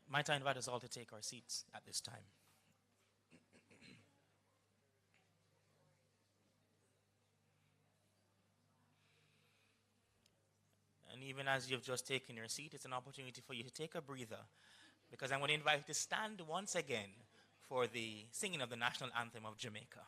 Might I invite us all to take our seats at this time? And even as you've just taken your seat, it's an opportunity for you to take a breather, because I'm going to invite you to stand once again for the singing of the national anthem of Jamaica.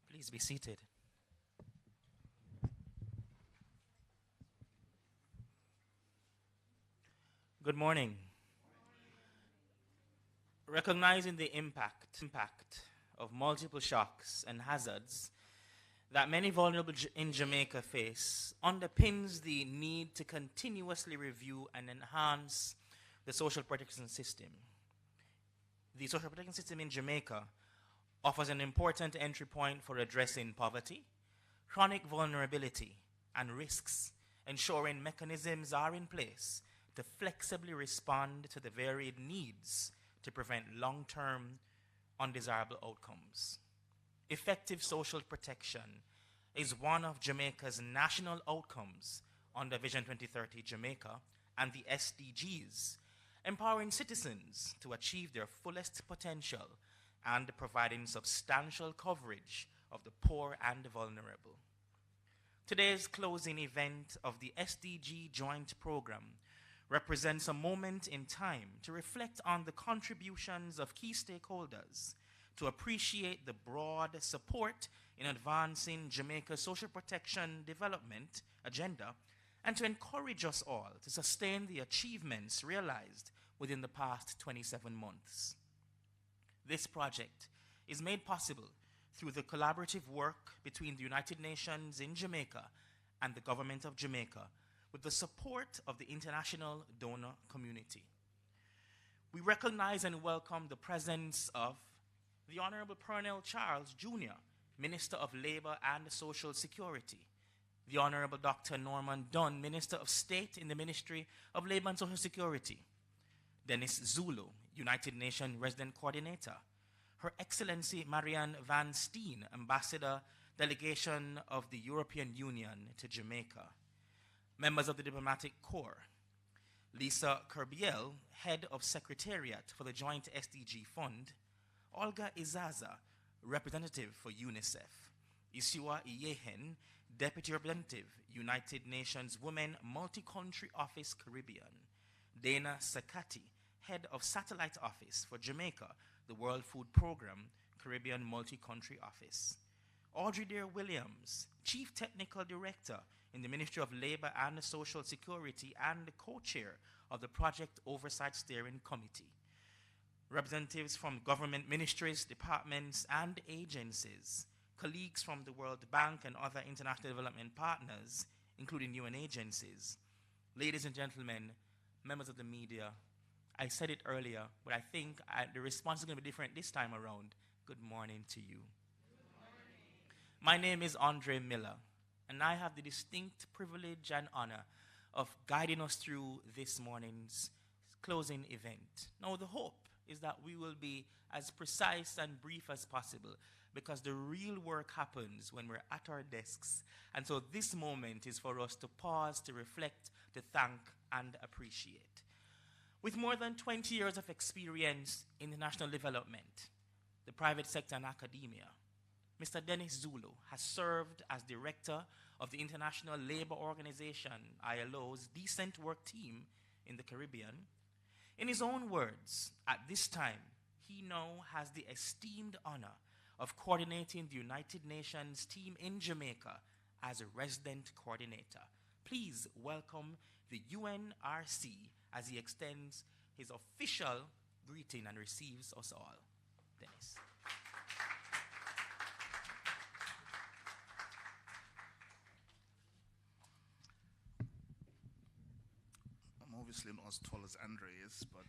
Please be seated. Good morning. Recognizing the impact of multiple shocks and hazards that many vulnerable in Jamaica face underpins the need to continuously review and enhance the social protection system. The social protection system in Jamaica offers an important entry point for addressing poverty, chronic vulnerability, and risks, ensuring mechanisms are in place to flexibly respond to the varied needs to prevent long-term undesirable outcomes. Effective social protection is one of Jamaica's national outcomes under Vision 2030 Jamaica and the SDGs, empowering citizens to achieve their fullest potential and providing substantial coverage of the poor and vulnerable. Today's closing event of the SDG Joint Program represents a moment in time to reflect on the contributions of key stakeholders, to appreciate the broad support in advancing Jamaica's social protection development agenda, and to encourage us all to sustain the achievements realized within the past 27 months. This project is made possible through the collaborative work between the United Nations in Jamaica and the government of Jamaica, with the support of the international donor community. We recognize and welcome the presence of the Honorable Pearnel Charles Jr., Minister of Labor and Social Security, the Honorable Dr. Norman Dunn, Minister of State in the Ministry of Labor and Social Security, Dennis Zulu, United Nations Resident Coordinator, Her Excellency Marianne Van Steen, Ambassador, Delegation of the European Union to Jamaica, members of the Diplomatic Corps, Lisa Kerbiel, Head of Secretariat for the Joint SDG Fund, Olga Izaza, Representative for UNICEF, Isiwa Iyehen, Deputy Representative, United Nations Women Multi-Country Office Caribbean, Dana Sakati, Head of Satellite Office for Jamaica, the World Food Program, Caribbean Multi-Country Office, Audrey Dear Williams, Chief Technical Director in the Ministry of Labor and Social Security and the co-chair of the Project Oversight Steering Committee, representatives from government ministries, departments, and agencies, colleagues from the World Bank and other international development partners, including UN agencies, ladies and gentlemen, members of the media. I said it earlier, but I think the response is going to be different this time around. Good morning to you. My name is Andre Miller, and I have the distinct privilege and honor of guiding us through this morning's closing event. Now, the hope is that we will be as precise and brief as possible, because the real work happens when we're at our desks. And so this moment is for us to pause, to reflect, to thank, and appreciate. With more than 20 years of experience in international development, the private sector and academia, Mr. Dennis Zulu has served as director of the International Labour Organization, ILO's Decent Work Team in the Caribbean. In his own words, at this time, he now has the esteemed honor of coordinating the United Nations team in Jamaica as a resident coordinator. Please welcome the UNRC as he extends his official greeting and receives us all. Dennis. I'm obviously not as tall as Andre is, but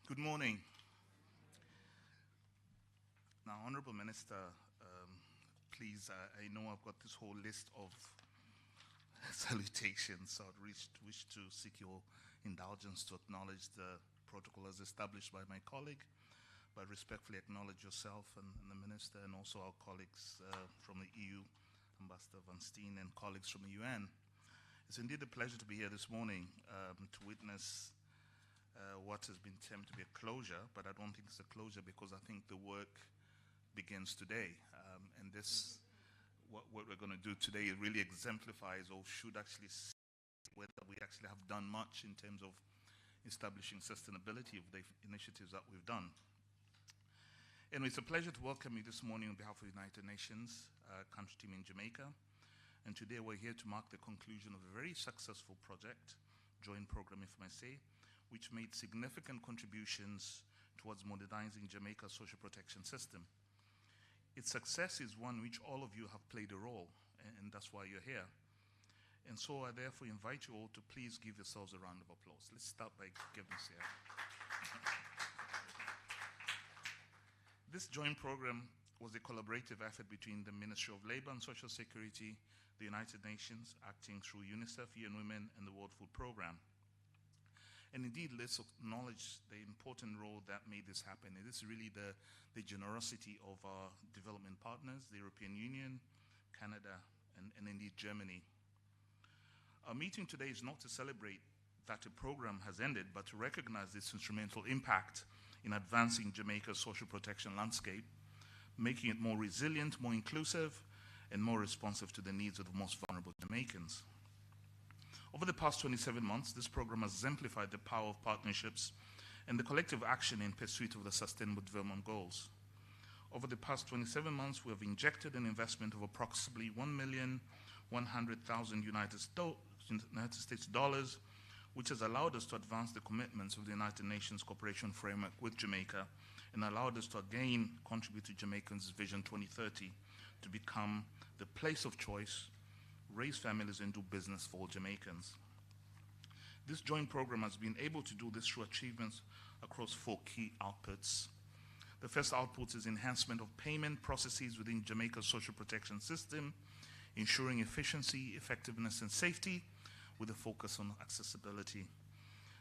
good morning. Now, Honourable Minister, please, I know I've got this whole list of salutations, so I'd wish to seek your indulgence to acknowledge the protocol as established by my colleague, but respectfully acknowledge yourself and the Minister and also our colleagues from the EU, Ambassador Van Steen, and colleagues from the UN. It's indeed a pleasure to be here this morning to witness what has been termed to be a closure, but I don't think it's a closure because I think the work begins today. And this, what we're going to do today, really exemplifies or should actually see whether we actually have done much in terms of establishing sustainability of the initiatives that we've done. And it's a pleasure to welcome you this morning on behalf of the United Nations country team in Jamaica. And today we're here to mark the conclusion of a very successful project, joint program if I may say, which made significant contributions towards modernizing Jamaica's social protection system. Its success is one which all of you have played a role, and that's why you're here. And so I therefore invite you all to please give yourselves a round of applause. Let's start by giving this here. This joint program was a collaborative effort between the Ministry of Labour and Social Security, the United Nations, acting through UNICEF, UN Women, and the World Food Programme. And indeed, let's acknowledge the important role that made this happen. It is really the generosity of our development partners, the European Union, Canada, and indeed Germany. Our meeting today is not to celebrate that a program has ended, but to recognize its instrumental impact in advancing Jamaica's social protection landscape, making it more resilient, more inclusive, and more responsive to the needs of the most vulnerable Jamaicans. Over the past 27 months, this program has exemplified the power of partnerships and the collective action in pursuit of the Sustainable Development Goals. Over the past 27 months, we have injected an investment of approximately $1,100,000 United States dollars, which has allowed us to advance the commitments of the United Nations Cooperation Framework with Jamaica and allowed us to again contribute to Jamaicans' Vision 2030 to become the place of choice, raise families, and do business for all Jamaicans. This joint program has been able to do this through achievements across 4 key outputs. The first output is enhancement of payment processes within Jamaica's social protection system, ensuring efficiency, effectiveness, and safety with a focus on accessibility.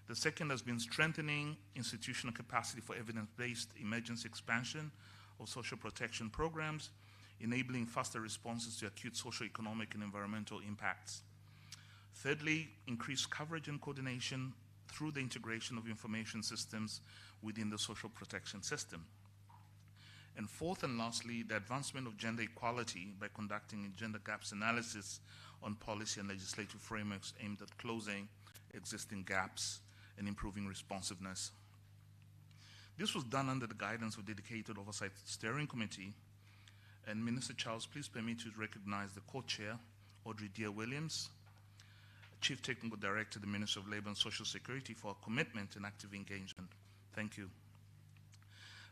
The second has been strengthening institutional capacity for evidence-based emergency expansion of social protection programs, enabling faster responses to acute social, economic, and environmental impacts. Thirdly, increased coverage and coordination through the integration of information systems within the social protection system. And fourth and lastly, the advancement of gender equality by conducting a gender gaps analysis on policy and legislative frameworks aimed at closing existing gaps and improving responsiveness. This was done under the guidance of Dedicated Oversight Steering Committee. And Minister Charles, please permit me to recognize the co-chair, Audrey Dear-Williams, Chief Technical Director, the Ministry of Labour and Social Security, for our commitment and active engagement. Thank you.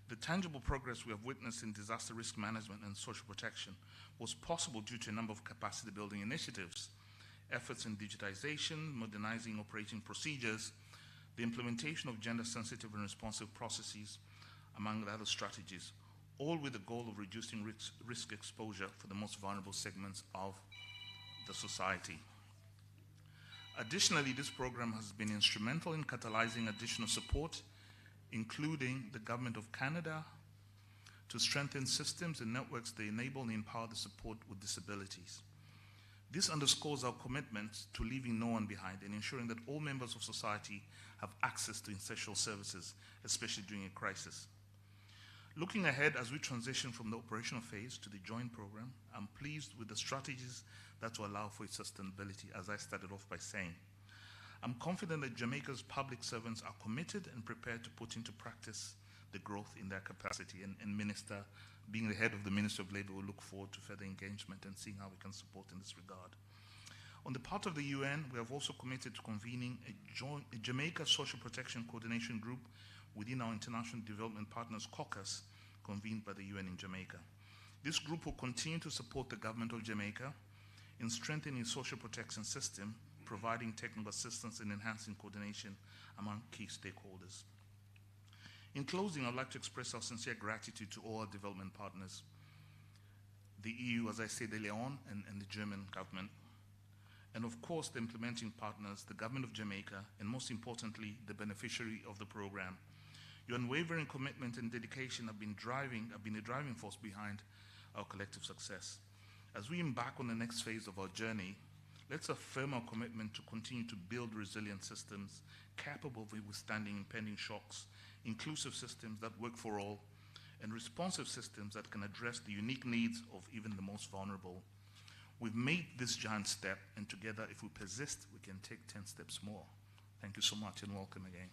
The tangible progress we have witnessed in disaster risk management and social protection was possible due to a number of capacity building initiatives, efforts in digitization, modernizing operating procedures, the implementation of gender-sensitive and responsive processes, among other strategies, all with the goal of reducing risk exposure for the most vulnerable segments of the society. Additionally, this program has been instrumental in catalyzing additional support including the Government of Canada, to strengthen systems and networks that enable and empower the support with disabilities. This underscores our commitment to leaving no one behind and ensuring that all members of society have access to essential services, especially during a crisis. Looking ahead as we transition from the operational phase to the joint program, I'm pleased with the strategies that will allow for its sustainability, as I started off by saying. I'm confident that Jamaica's public servants are committed and prepared to put into practice the growth in their capacity. And Minister, being the head of the Ministry of Labour, will look forward to further engagement and seeing how we can support in this regard. On the part of the UN, we have also committed to convening a Jamaica Social Protection Coordination Group within our International Development Partners Caucus, convened by the UN in Jamaica. This group will continue to support the government of Jamaica in strengthening its social protection system, providing technical assistance and enhancing coordination among key stakeholders. In closing, I'd like to express our sincere gratitude to all our development partners, the EU, as I said earlier on, and the German government, and of course the implementing partners, the government of Jamaica, and most importantly, the beneficiary of the program. Your unwavering commitment and dedication have been a driving force behind our collective success. As we embark on the next phase of our journey, let's affirm our commitment to continue to build resilient systems capable of withstanding impending shocks, inclusive systems that work for all, and responsive systems that can address the unique needs of even the most vulnerable. We've made this giant step, and together, if we persist, we can take 10 steps more. Thank you so much, and welcome again.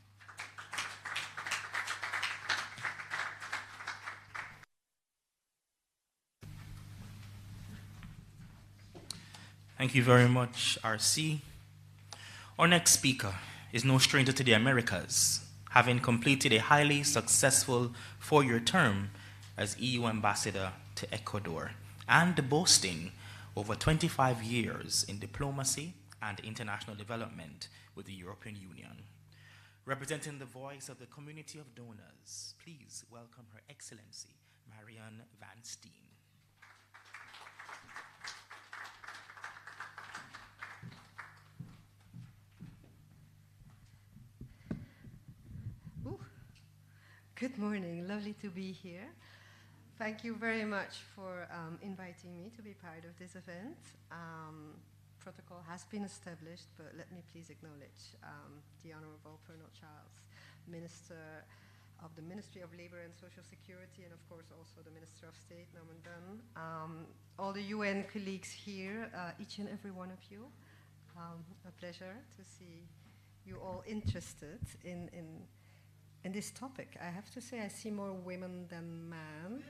Thank you very much, RC. Our next speaker is no stranger to the Americas, having completed a highly successful 4-year term as EU ambassador to Ecuador and boasting over 25 years in diplomacy and international development with the European Union. Representing the voice of the community of donors, please welcome Her Excellency Marianne Van Steen. Good morning, lovely to be here. Thank you very much for inviting me to be part of this event. Protocol has been established, but let me please acknowledge the Honorable Pearnel Charles, Minister of the Ministry of Labour and Social Security, and of course also the Minister of State, Norman Dunn, all the UN colleagues here, each and every one of you. A pleasure to see you all interested in this topic. I have to say I see more women than men.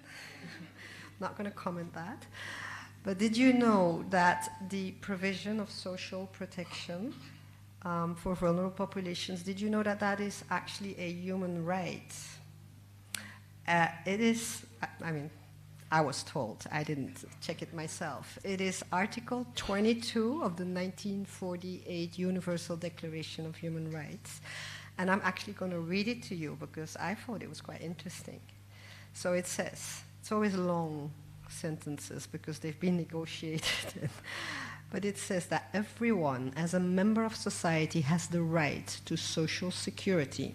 Not going to comment that. But did you know that the provision of social protection for vulnerable populations, did you know that that is actually a human right? It is, I mean, I was told, I didn't check it myself. It is Article 22 of the 1948 Universal Declaration of Human Rights. And I'm actually going to read it to you because I thought it was quite interesting. So it says, it's always long sentences because they've been negotiated. But it says that everyone, as a member of society, has the right to social security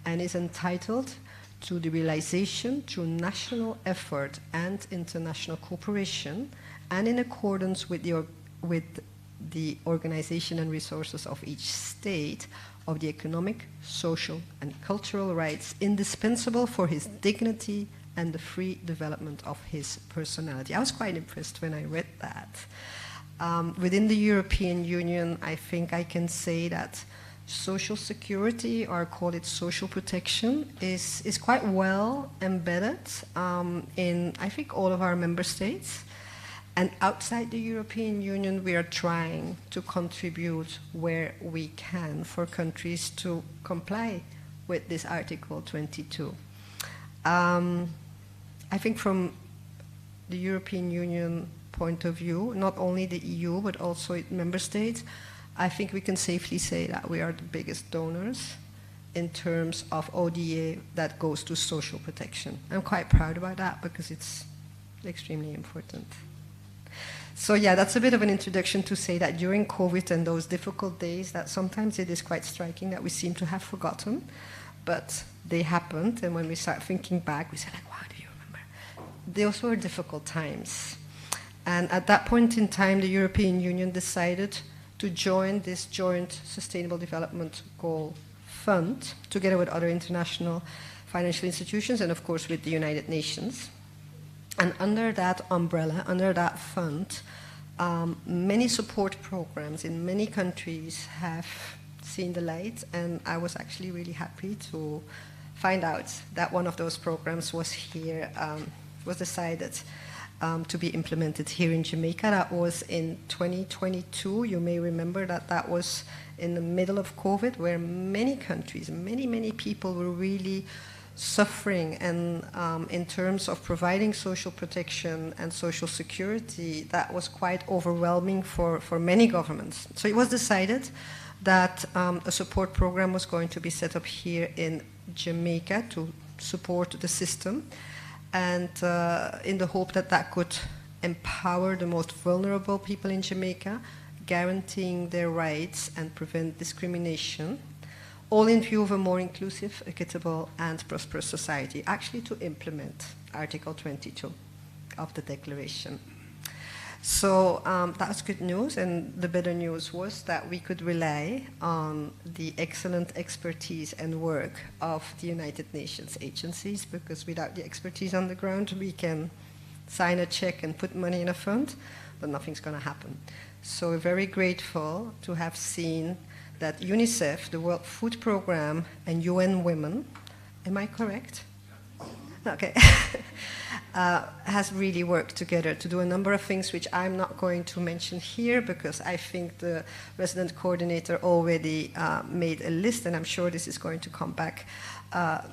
and is entitled to the realization through national effort and international cooperation and in accordance with the organization and resources of each state of the economic, social, and cultural rights indispensable for his dignity and the free development of his personality. I was quite impressed when I read that. Within the European Union, I think I can say that social security, or call it social protection, is quite well embedded in, I think, all of our member states. And outside the European Union, we are trying to contribute where we can for countries to comply with this Article 22. I think from the European Union point of view, not only the EU, but also member states, I think we can safely say that we are the biggest donors in terms of ODA that goes to social protection. I'm quite proud about that because it's extremely important. So yeah, that's a bit of an introduction to say that during COVID and those difficult days, that sometimes it is quite striking that we seem to have forgotten. but they happened. And when we start thinking back, we said, like, wow, do you remember? Those were difficult times. And at that point in time, the European Union decided to join this joint Sustainable Development Goal Fund, together with other international financial institutions, and of course with the United Nations. And under that umbrella, under that fund, many support programs in many countries have seen the light, and I was actually really happy to find out that one of those programs was here, was decided to be implemented here in Jamaica. That was in 2022. You may remember that that was in the middle of COVID, where many countries, many people were really suffering, and in terms of providing social protection and social security, that was quite overwhelming for many governments. So it was decided that a support program was going to be set up here in Jamaica to support the system, and in the hope that that could empower the most vulnerable people in Jamaica, guaranteeing their rights and prevent discrimination, all in view of a more inclusive, equitable, and prosperous society, actually to implement Article 22 of the Declaration. So that's good news, and the better news was that we could rely on the excellent expertise and work of the United Nations agencies, because without the expertise on the ground, we can sign a check and put money in a fund, but nothing's going to happen. So we're very grateful to have seen that UNICEF, the World Food Programme, and UN Women, am I correct? Okay, has really worked together to do a number of things which I'm not going to mention here, because I think the resident coordinator already made a list, and I'm sure this is going to come back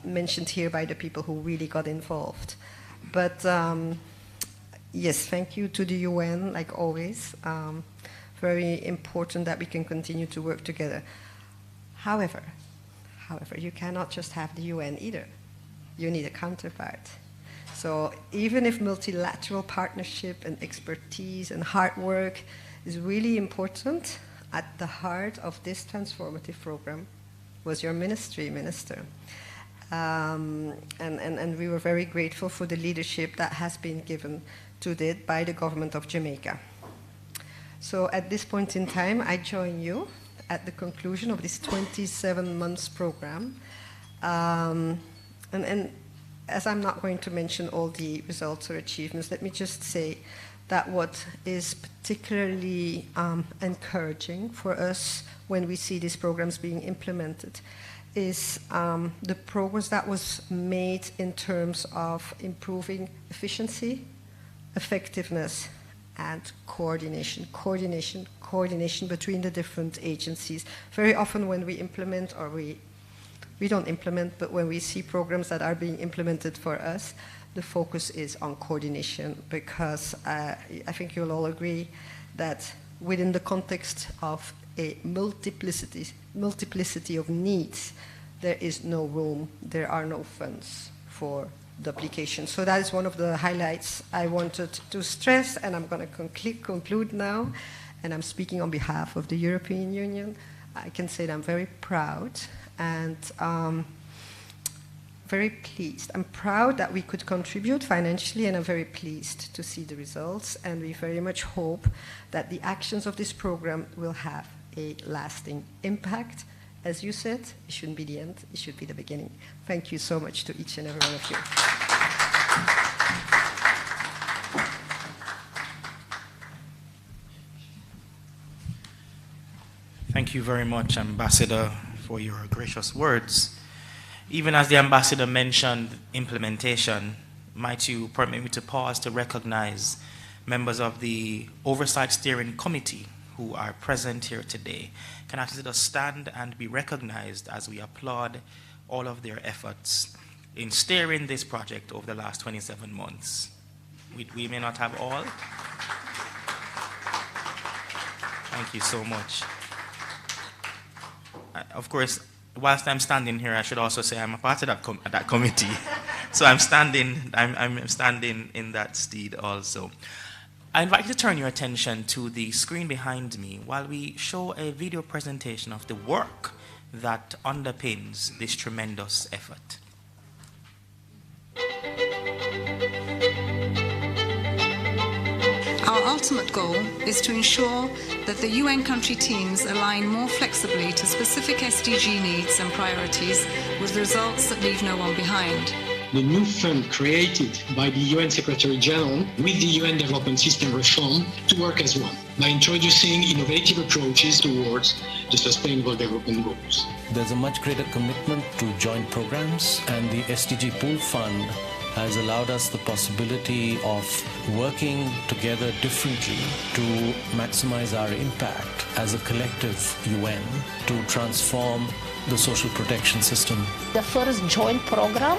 mentioned here by the people who really got involved. But yes, thank you to the UN, like always. Very important that we can continue to work together. However, you cannot just have the UN either. You need a counterpart. So even if multilateral partnership and expertise and hard work is really important, at the heart of this transformative program was your ministry, Minister. And we were very grateful for the leadership that has been given to it by the government of Jamaica. So at this point in time, I join you at the conclusion of this 27 months program. And as I'm not going to mention all the results or achievements, let me just say that what is particularly encouraging for us when we see these programs being implemented is the progress that was made in terms of improving efficiency, effectiveness, and coordination between the different agencies. Very often when we implement, or we don't implement, but when we see programs that are being implemented for us, the focus is on coordination, because I think you'll all agree that within the context of a multiplicity of needs, there is no room, there are no funds for duplication. So that is one of the highlights I wanted to stress, and I'm going to conclude now, and I'm speaking on behalf of the European Union. I can say that I'm very proud and very pleased. I'm proud that we could contribute financially, and I'm very pleased to see the results, and we very much hope that the actions of this program will have a lasting impact. As you said, it shouldn't be the end, it should be the beginning. Thank you so much to each and every one of you. Thank you very much, Ambassador, for your gracious words. Even as the Ambassador mentioned implementation, might you permit me to pause to recognize members of the Oversight Steering Committee who are present here today. Can I ask you to stand and be recognized as we applaud all of their efforts in steering this project over the last 27 months. We may not have all. Thank you so much. Of course, whilst I'm standing here, I should also say I'm a part of that committee. So I'm standing in that stead also. I invite you to turn your attention to the screen behind me while we show a video presentation of the work that underpins this tremendous effort. Our ultimate goal is to ensure that the UN country teams align more flexibly to specific SDG needs and priorities with results that leave no one behind. The new fund created by the UN Secretary General with the UN Development System reform to work as one by introducing innovative approaches towards the Sustainable Development Goals. There's a much greater commitment to joint programs, and the SDG Pool Fund has allowed us the possibility of working together differently to maximize our impact as a collective UN to transform the social protection system. The first joint program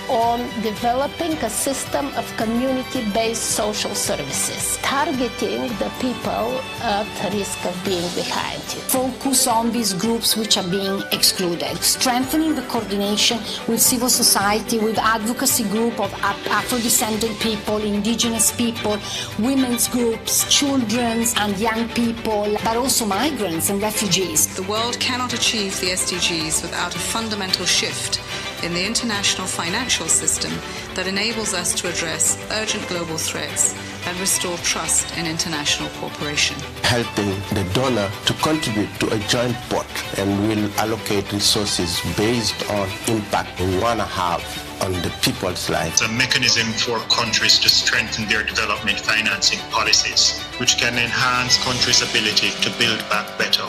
on developing a system of community-based social services, targeting the people at risk of being behind it. Focus on these groups which are being excluded, strengthening the coordination with civil society, with advocacy group of Afro-descendant people, indigenous people, women's groups, children's and young people, but also migrants and refugees. The world cannot achieve the SDGs without a fundamental shift in the international financial system that enables us to address urgent global threats and restore trust in international cooperation. Helping the donor to contribute to a joint pot, and will allocate resources based on impact we want to have on the people's lives. It's a mechanism for countries to strengthen their development financing policies, which can enhance countries' ability to build back better.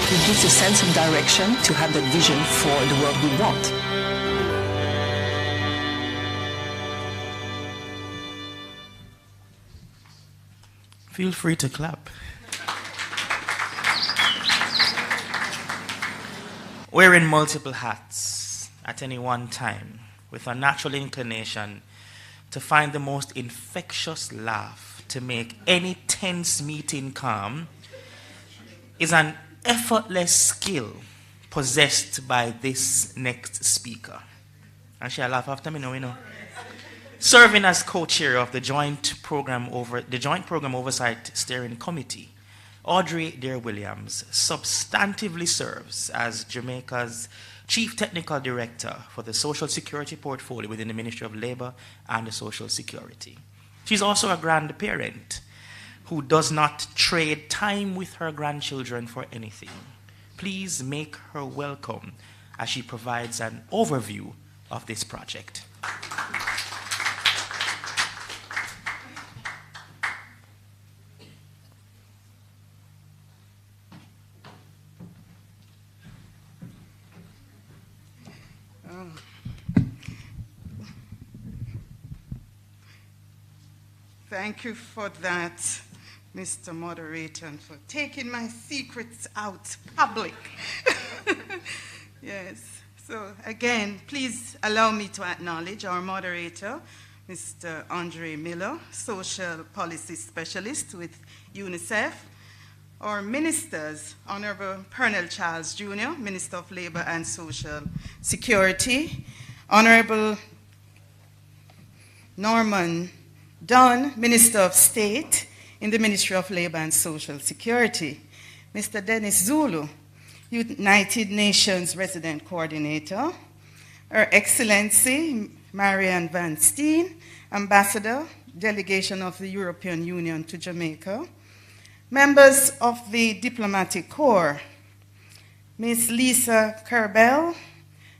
It gives a sense of direction to have that vision for the world we want. Feel free to clap. Wearing multiple hats at any one time, with a natural inclination to find the most infectious laugh to make any tense meeting calm, is an effortless skill possessed by this next speaker. And she'll laugh after me, no. Serving as co-chair of the Joint Program Oversight Steering Committee, Audrey Dare Williams substantively serves as Jamaica's Chief Technical Director for the Social Security Portfolio within the Ministry of Labor and Social Security. She's also a grandparent who does not trade time with her grandchildren for anything. Please make her welcome as she provides an overview of this project. Thank you for that, Mr. Moderator, and for taking my secrets out public. Yes, so again, please allow me to acknowledge our moderator, Mr. Andre Miller, Social Policy Specialist with UNICEF, our ministers, Honorable Pearnel Charles Jr., Minister of Labor and Social Security, Honorable Norman Dunn, Minister of State in the Ministry of Labor and Social Security, Mr. Dennis Zulu, United Nations Resident Coordinator, Her Excellency Marianne Van Steen, Ambassador, Delegation of the European Union to Jamaica, members of the Diplomatic Corps, Ms. Lisa Kerbel,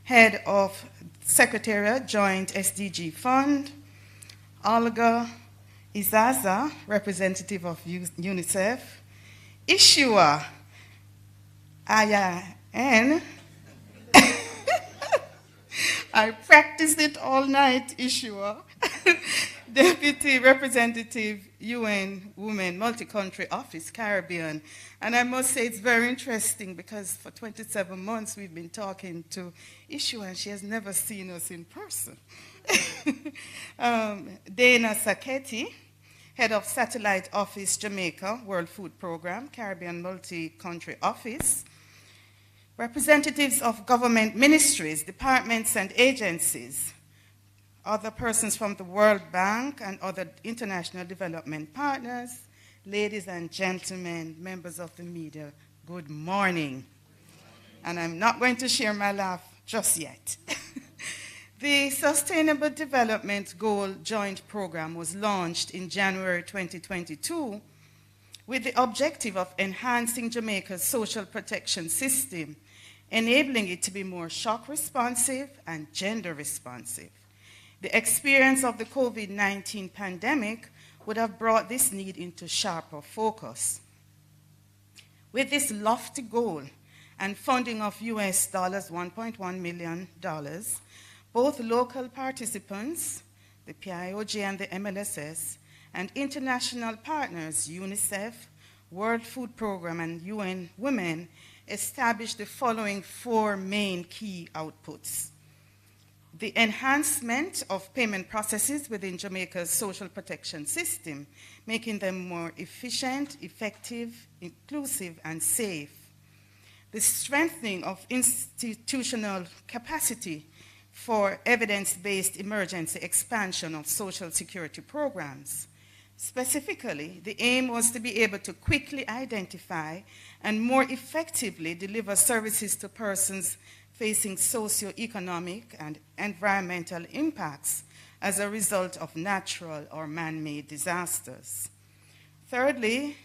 Head of Secretariat Joint SDG Fund, Olga Izaza, representative of UNICEF, Ishua Ayaen, I practiced it all night, Ishua, Deputy Representative UN Women Multi-Country Office, Caribbean. And I must say it's very interesting because for 27 months we've been talking to Ishua and she has never seen us in person. Dana Saketi, Head of Satellite Office Jamaica, World Food Program, Caribbean Multi-Country Office, representatives of government ministries, departments and agencies, other persons from the World Bank and other international development partners, ladies and gentlemen, members of the media, good morning. And I'm not going to share my laugh just yet. The Sustainable Development Goal Joint Program was launched in January 2022 with the objective of enhancing Jamaica's social protection system, enabling it to be more shock responsive and gender responsive. The experience of the COVID-19 pandemic would have brought this need into sharper focus. With this lofty goal and funding of US $1.1 million, both local participants, the PIOJ and the MLSS, and international partners, UNICEF, World Food Program, and UN Women, established the following 4 main key outputs. The enhancement of payment processes within Jamaica's social protection system, making them more efficient, effective, inclusive, and safe. The strengthening of institutional capacity for evidence-based emergency expansion of social security programs. Specifically, the aim was to be able to quickly identify and more effectively deliver services to persons facing socioeconomic and environmental impacts as a result of natural or man-made disasters. Thirdly,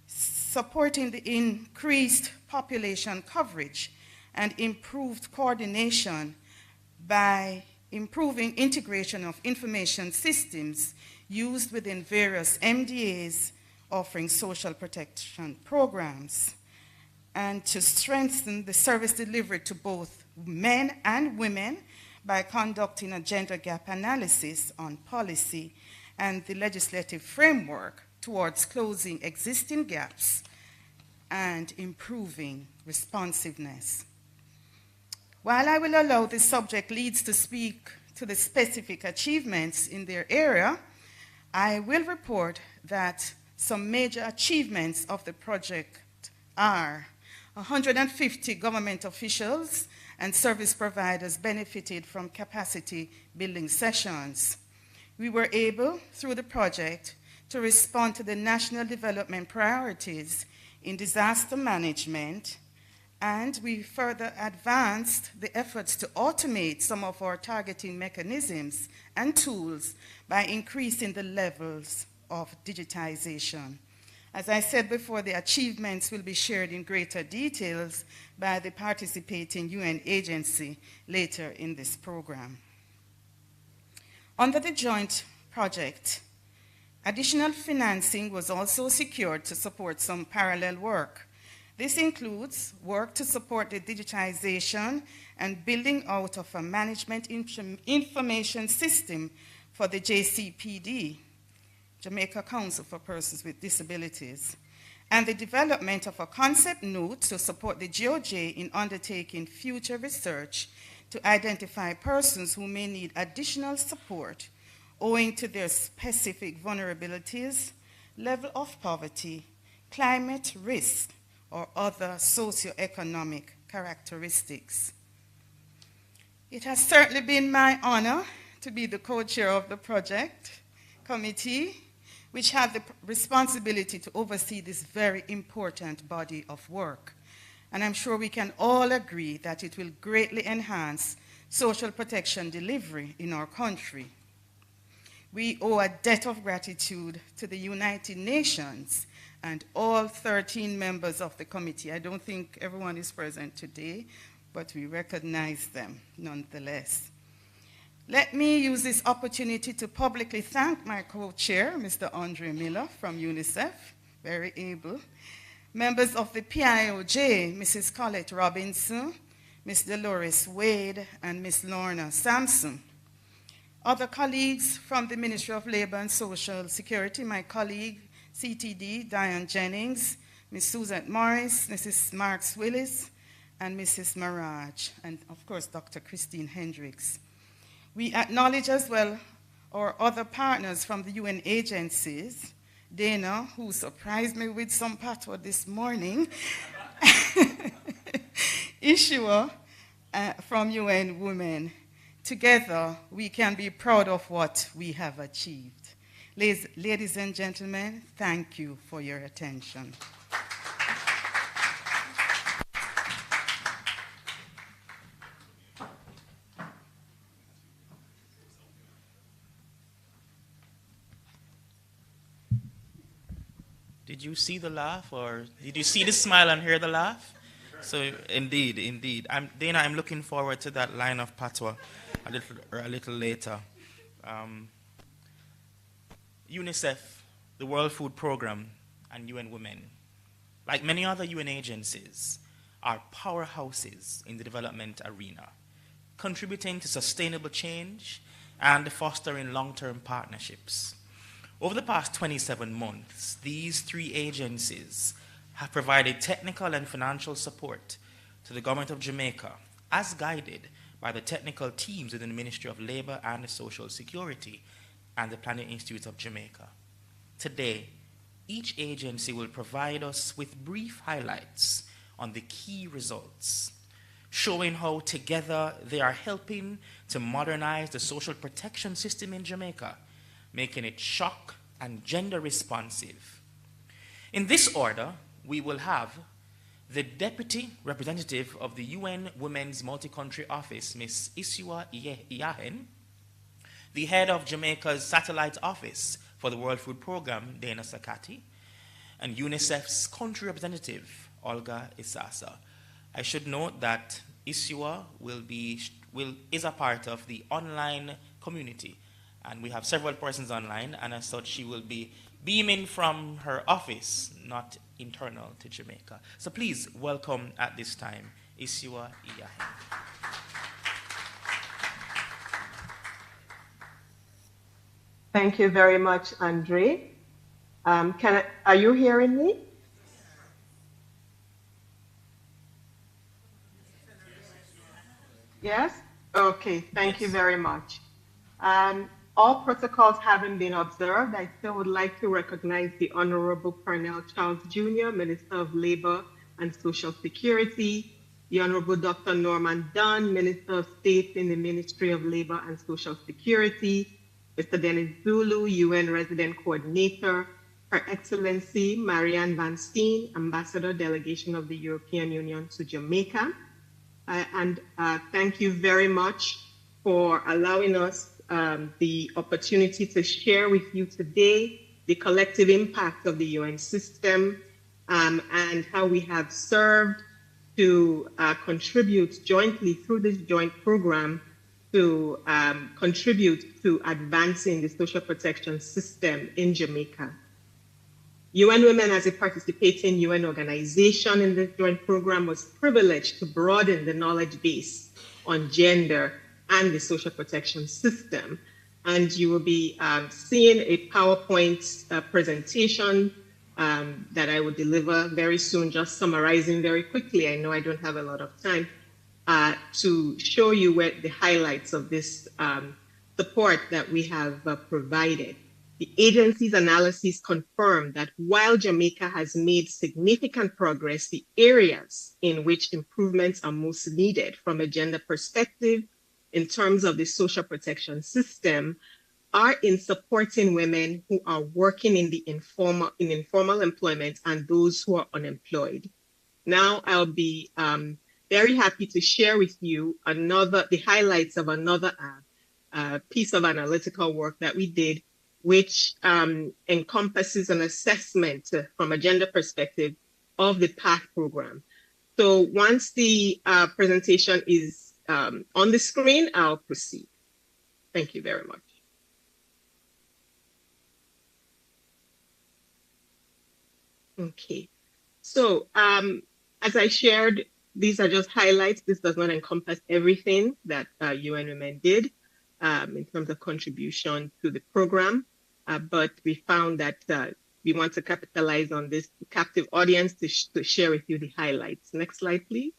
supporting the increased population coverage and improved coordination by improving integration of information systems used within various MDAs offering social protection programs, and to strengthen the service delivery to both men and women by conducting a gender gap analysis on policy and the legislative framework towards closing existing gaps and improving responsiveness. While I will allow the subject leads to speak to the specific achievements in their area, I will report that some major achievements of the project are 150 government officials and service providers benefited from capacity building sessions. We were able, through the project, to respond to the national development priorities in disaster management, and we further advanced the efforts to automate some of our targeting mechanisms and tools by increasing the levels of digitization. As I said before, the achievements will be shared in greater details by the participating UN agency later in this program. Under the joint project, additional financing was also secured to support some parallel work. This includes work to support the digitization and building out of a management information system for the JCPD, Jamaica Council for Persons with Disabilities, and the development of a concept note to support the GOJ in undertaking future research to identify persons who may need additional support owing to their specific vulnerabilities, level of poverty, climate risk, or other socioeconomic characteristics. It has certainly been my honor to be the co-chair of the project committee, which had the responsibility to oversee this very important body of work. And I'm sure we can all agree that it will greatly enhance social protection delivery in our country. We owe a debt of gratitude to the United Nations and all 13 members of the committee. I don't think everyone is present today, but we recognize them nonetheless. Let me use this opportunity to publicly thank my co-chair, Mr. Andre Miller from UNICEF, very able, members of the PIOJ, Mrs. Colette Robinson, Ms. Dolores Wade, and Ms. Lorna Sampson. Other colleagues from the Ministry of Labor and Social Security, my colleague, CTD, Diane Jennings, Ms. Suzette Morris, Mrs. Marks Willis, and Mrs. Maraj, and of course, Dr. Christine Hendricks. We acknowledge as well our other partners from the UN agencies, Dana, who surprised me with some patois this morning, Issuer from UN Women. Together, we can be proud of what we have achieved. Ladies and gentlemen, thank you for your attention. Did you see the laugh, or did you see the smile and hear the laugh? So indeed. Dana, I'm looking forward to that line of patois a little later. UNICEF, the World Food Programme, and UN Women, like many other UN agencies, are powerhouses in the development arena, contributing to sustainable change and fostering long-term partnerships. Over the past 27 months, these three agencies have provided technical and financial support to the government of Jamaica, as guided by the technical teams within the Ministry of Labor and Social Security and the Planning Institute of Jamaica. Today, each agency will provide us with brief highlights on the key results, showing how together they are helping to modernize the social protection system in Jamaica, making it shock and gender responsive. In this order, we will have the Deputy Representative of the UN Women's Multi-Country Office, Ms. Isua Iyahen, the Head of Jamaica's Satellite Office for the World Food Programme, Dana Sakati, and UNICEF's Country Representative, Olga Isasa. I should note that Isua is a part of the online community, and we have several persons online, and as such she will be beaming from her office, not internal to Jamaica. So please welcome at this time Isua Iyahen. Thank you very much, Andre. Are you hearing me? Yes? Okay, thank you very much. All protocols having been observed, I still would like to recognize the Honorable Pearnel Charles Jr., Minister of Labor and Social Security, the Honorable Dr. Norman Dunn, Minister of State in the Ministry of Labor and Social Security, Mr. Dennis Zulu, UN Resident Coordinator, Her Excellency Marianne Van Steen, Ambassador Delegation of the European Union to Jamaica. Thank you very much for allowing us the opportunity to share with you today the collective impact of the UN system and how we have served to contribute jointly through this joint program to contribute to advancing the social protection system in Jamaica. UN Women, as a participating UN organization in this joint program, was privileged to broaden the knowledge base on gender and the social protection system. And you will be seeing a PowerPoint presentation that I will deliver very soon, just summarizing very quickly. I know I don't have a lot of time to show you where the highlights of this support that we have provided. The agency's analysis confirmed that while Jamaica has made significant progress, the areas in which improvements are most needed from a gender perspective in terms of the social protection system are in supporting women who are working in the informal employment and those who are unemployed. Now I'll be very happy to share with you the highlights of another piece of analytical work that we did, which encompasses an assessment from a gender perspective of the PATH program. So once the presentation is on the screen, I'll proceed. Thank you very much. Okay, so as I shared, these are just highlights. This does not encompass everything that UN Women did in terms of contribution to the program, but we found that we want to capitalize on this captive audience to share with you the highlights. Next slide, please.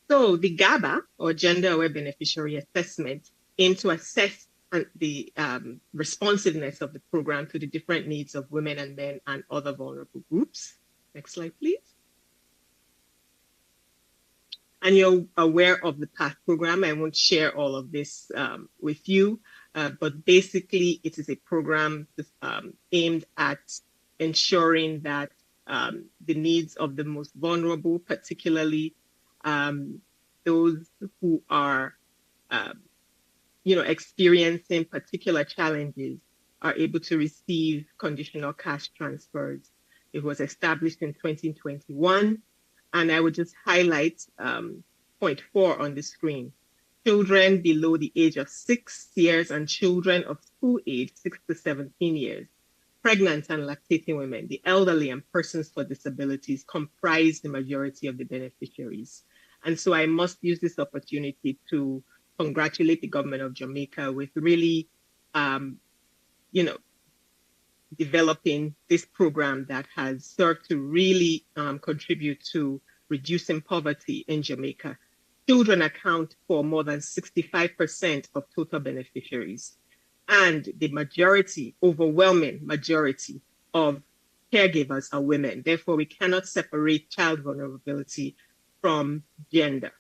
So the GABA, or Gender Aware Beneficiary Assessment, aimed to assess responsiveness of the program to the different needs of women and men and other vulnerable groups. Next slide, please. And you're aware of the PATH program. I won't share all of this with you, but basically it is a program aimed at ensuring that the needs of the most vulnerable, particularly those who are experiencing particular challenges, are able to receive conditional cash transfers. It was established in 2021. And I would just highlight point 4 on the screen. Children below the age of 6 years and children of school age 6 to 17 years, pregnant and lactating women, the elderly and persons with disabilities comprise the majority of the beneficiaries. And so I must use this opportunity to congratulate the government of Jamaica with really, developing this program that has served to really contribute to reducing poverty in Jamaica. Children account for more than 65% of total beneficiaries. And the majority, overwhelming majority of caregivers are women. Therefore, we cannot separate child vulnerability from gender.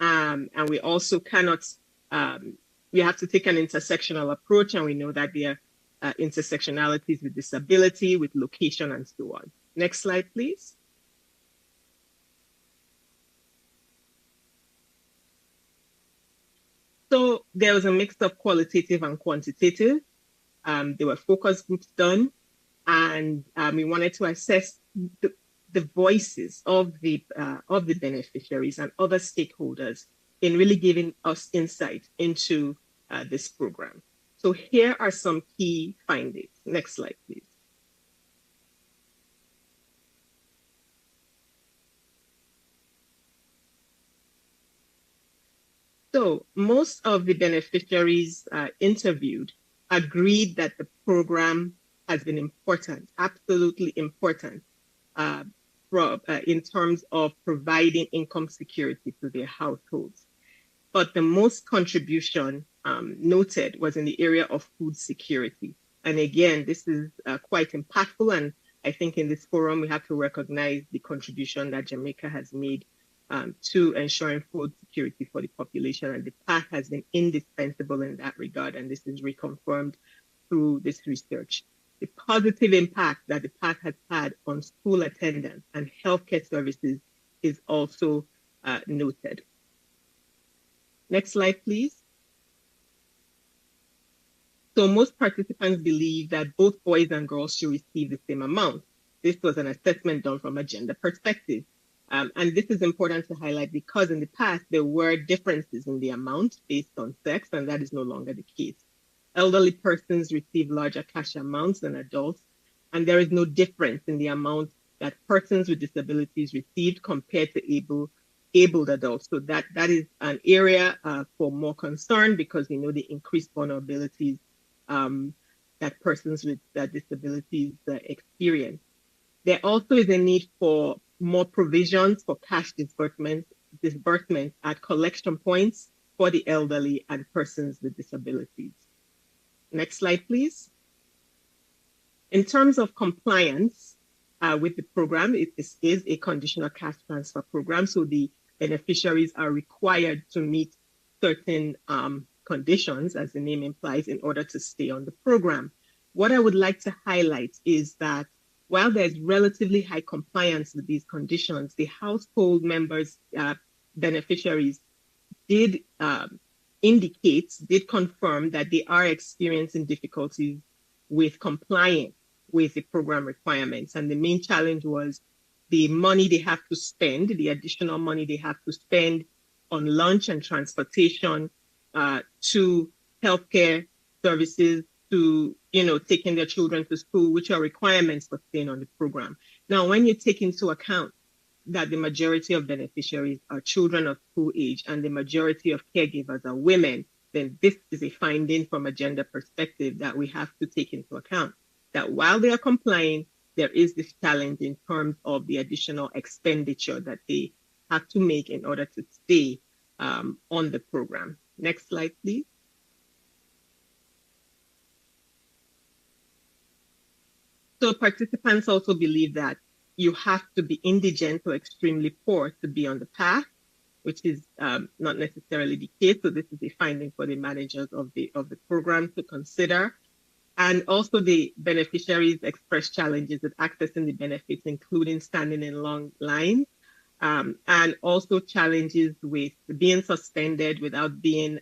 And we also cannot, we have to take an intersectional approach, and we know that there are intersectionalities with disability, with location, and so on. Next slide, please. So there was a mix of qualitative and quantitative. There were focus groups done, and we wanted to assess the voices of the beneficiaries and other stakeholders in really giving us insight into this program. So here are some key findings. Next slide, please. So most of the beneficiaries interviewed agreed that the program has been important, absolutely important, in terms of providing income security to their households. But the most contribution noted was in the area of food security. And again, this is quite impactful. And I think in this forum, we have to recognize the contribution that Jamaica has made to ensuring food security for the population. And the PATH has been indispensable in that regard. And this is reconfirmed through this research. The positive impact that the PATH has had on school attendance and healthcare services is also noted. Next slide, please. So most participants believe that both boys and girls should receive the same amount. This was an assessment done from a gender perspective. And this is important to highlight because in the past, there were differences in the amount based on sex, and that is no longer the case. Elderly persons receive larger cash amounts than adults, and there is no difference in the amount that persons with disabilities received compared to abled adults. So that is an area for more concern because we know the increased vulnerabilities that persons with disabilities experience. There also is a need for more provisions for cash disbursement at collection points for the elderly and persons with disabilities. Next slide, please. In terms of compliance with the program, it is a conditional cash transfer program, so the beneficiaries are required to meet certain conditions, as the name implies, in order to stay on the program. What I would like to highlight is that while there's relatively high compliance with these conditions, the household members, beneficiaries, did confirm that they are experiencing difficulties with complying with the program requirements. And the main challenge was the money they have to spend, the additional money they have to spend on lunch and transportation to healthcare services, to taking their children to school, which are requirements for staying on the program. Now, when you take into account that the majority of beneficiaries are children of school age and the majority of caregivers are women, then this is a finding from a gender perspective that we have to take into account. That while they are complying, there is this challenge in terms of the additional expenditure that they have to make in order to stay on the program. Next slide, please. So participants also believe that you have to be indigent or extremely poor to be on the path, which is not necessarily the case. So this is a finding for the managers of the program to consider. And also the beneficiaries express challenges with accessing the benefits, including standing in long lines, and also challenges with being suspended without being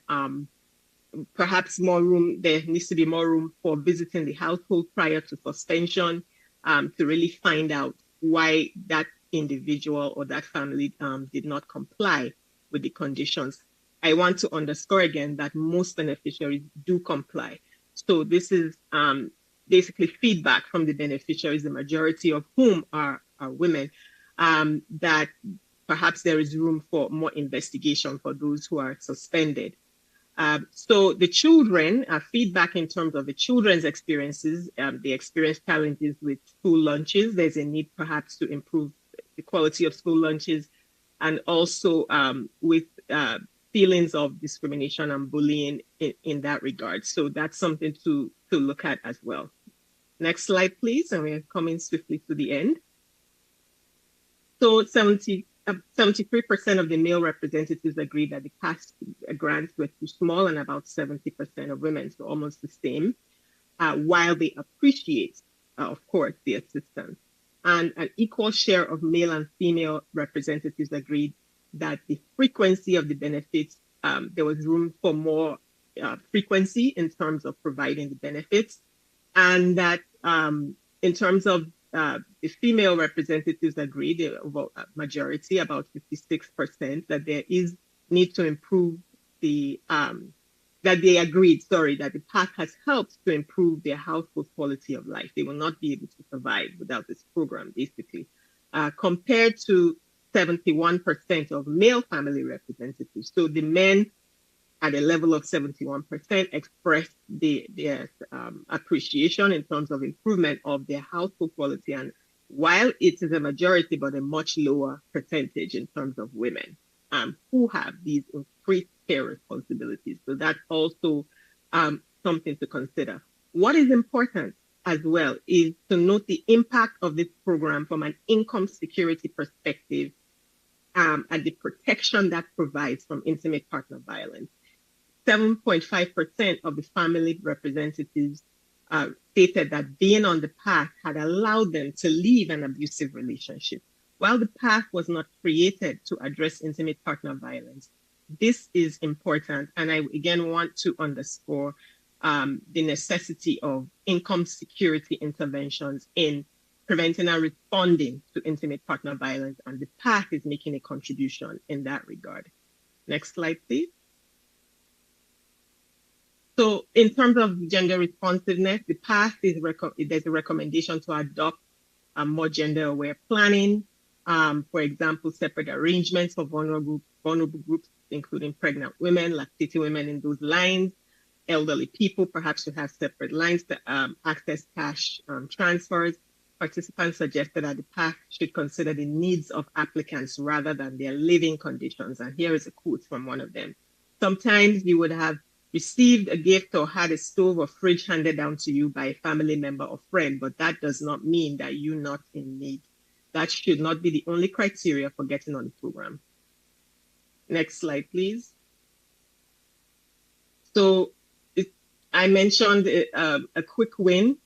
perhaps more room. There needs to be more room for visiting the household prior to suspension to really find out why that individual or that family did not comply with the conditions. I want to underscore again that most beneficiaries do comply. So this is basically feedback from the beneficiaries, the majority of whom are women, that perhaps there is room for more investigation for those who are suspended. So the children, feedback in terms of the children's experiences, they experience challenges with school lunches. There's a need perhaps to improve the quality of school lunches, and also with feelings of discrimination and bullying in that regard. So that's something to look at as well. Next slide, please. And we're coming swiftly to the end. So 73% of the male representatives agreed that the past grants were too small, and about 70% of women, so almost the same, while they appreciate, of course, the assistance. And an equal share of male and female representatives agreed that the frequency of the benefits, there was room for more frequency in terms of providing the benefits, and that in terms of the female representatives agreed, the majority, about 56%, that there is need to improve the, that they agreed, that the path has helped to improve their household quality of life. They will not be able to survive without this program, basically, compared to 71% of male family representatives. So the men at a level of 71% expressed their appreciation in terms of improvement of their household quality. And while it is a majority, but a much lower percentage in terms of women who have these increased care responsibilities. So that's also something to consider. What is important as well is to note the impact of this program from an income security perspective and the protection that provides from intimate partner violence. 7.5% of the family representatives stated that being on the path had allowed them to leave an abusive relationship. While the path was not created to address intimate partner violence, this is important. And I again want to underscore the necessity of income security interventions in preventing and responding to intimate partner violence. And the path is making a contribution in that regard. Next slide, please. So in terms of gender responsiveness, the path is there's a recommendation to adopt more gender-aware planning. For example, separate arrangements for vulnerable groups, including pregnant women, lactating women in those lines, elderly people, perhaps to have separate lines to access cash transfers. Participants suggested that the path should consider the needs of applicants rather than their living conditions. And here is a quote from one of them. Sometimes you would have received a gift or had a stove or fridge handed down to you by a family member or friend, but that does not mean that you're not in need. That should not be the only criteria for getting on the program. Next slide, please. So I mentioned a quick win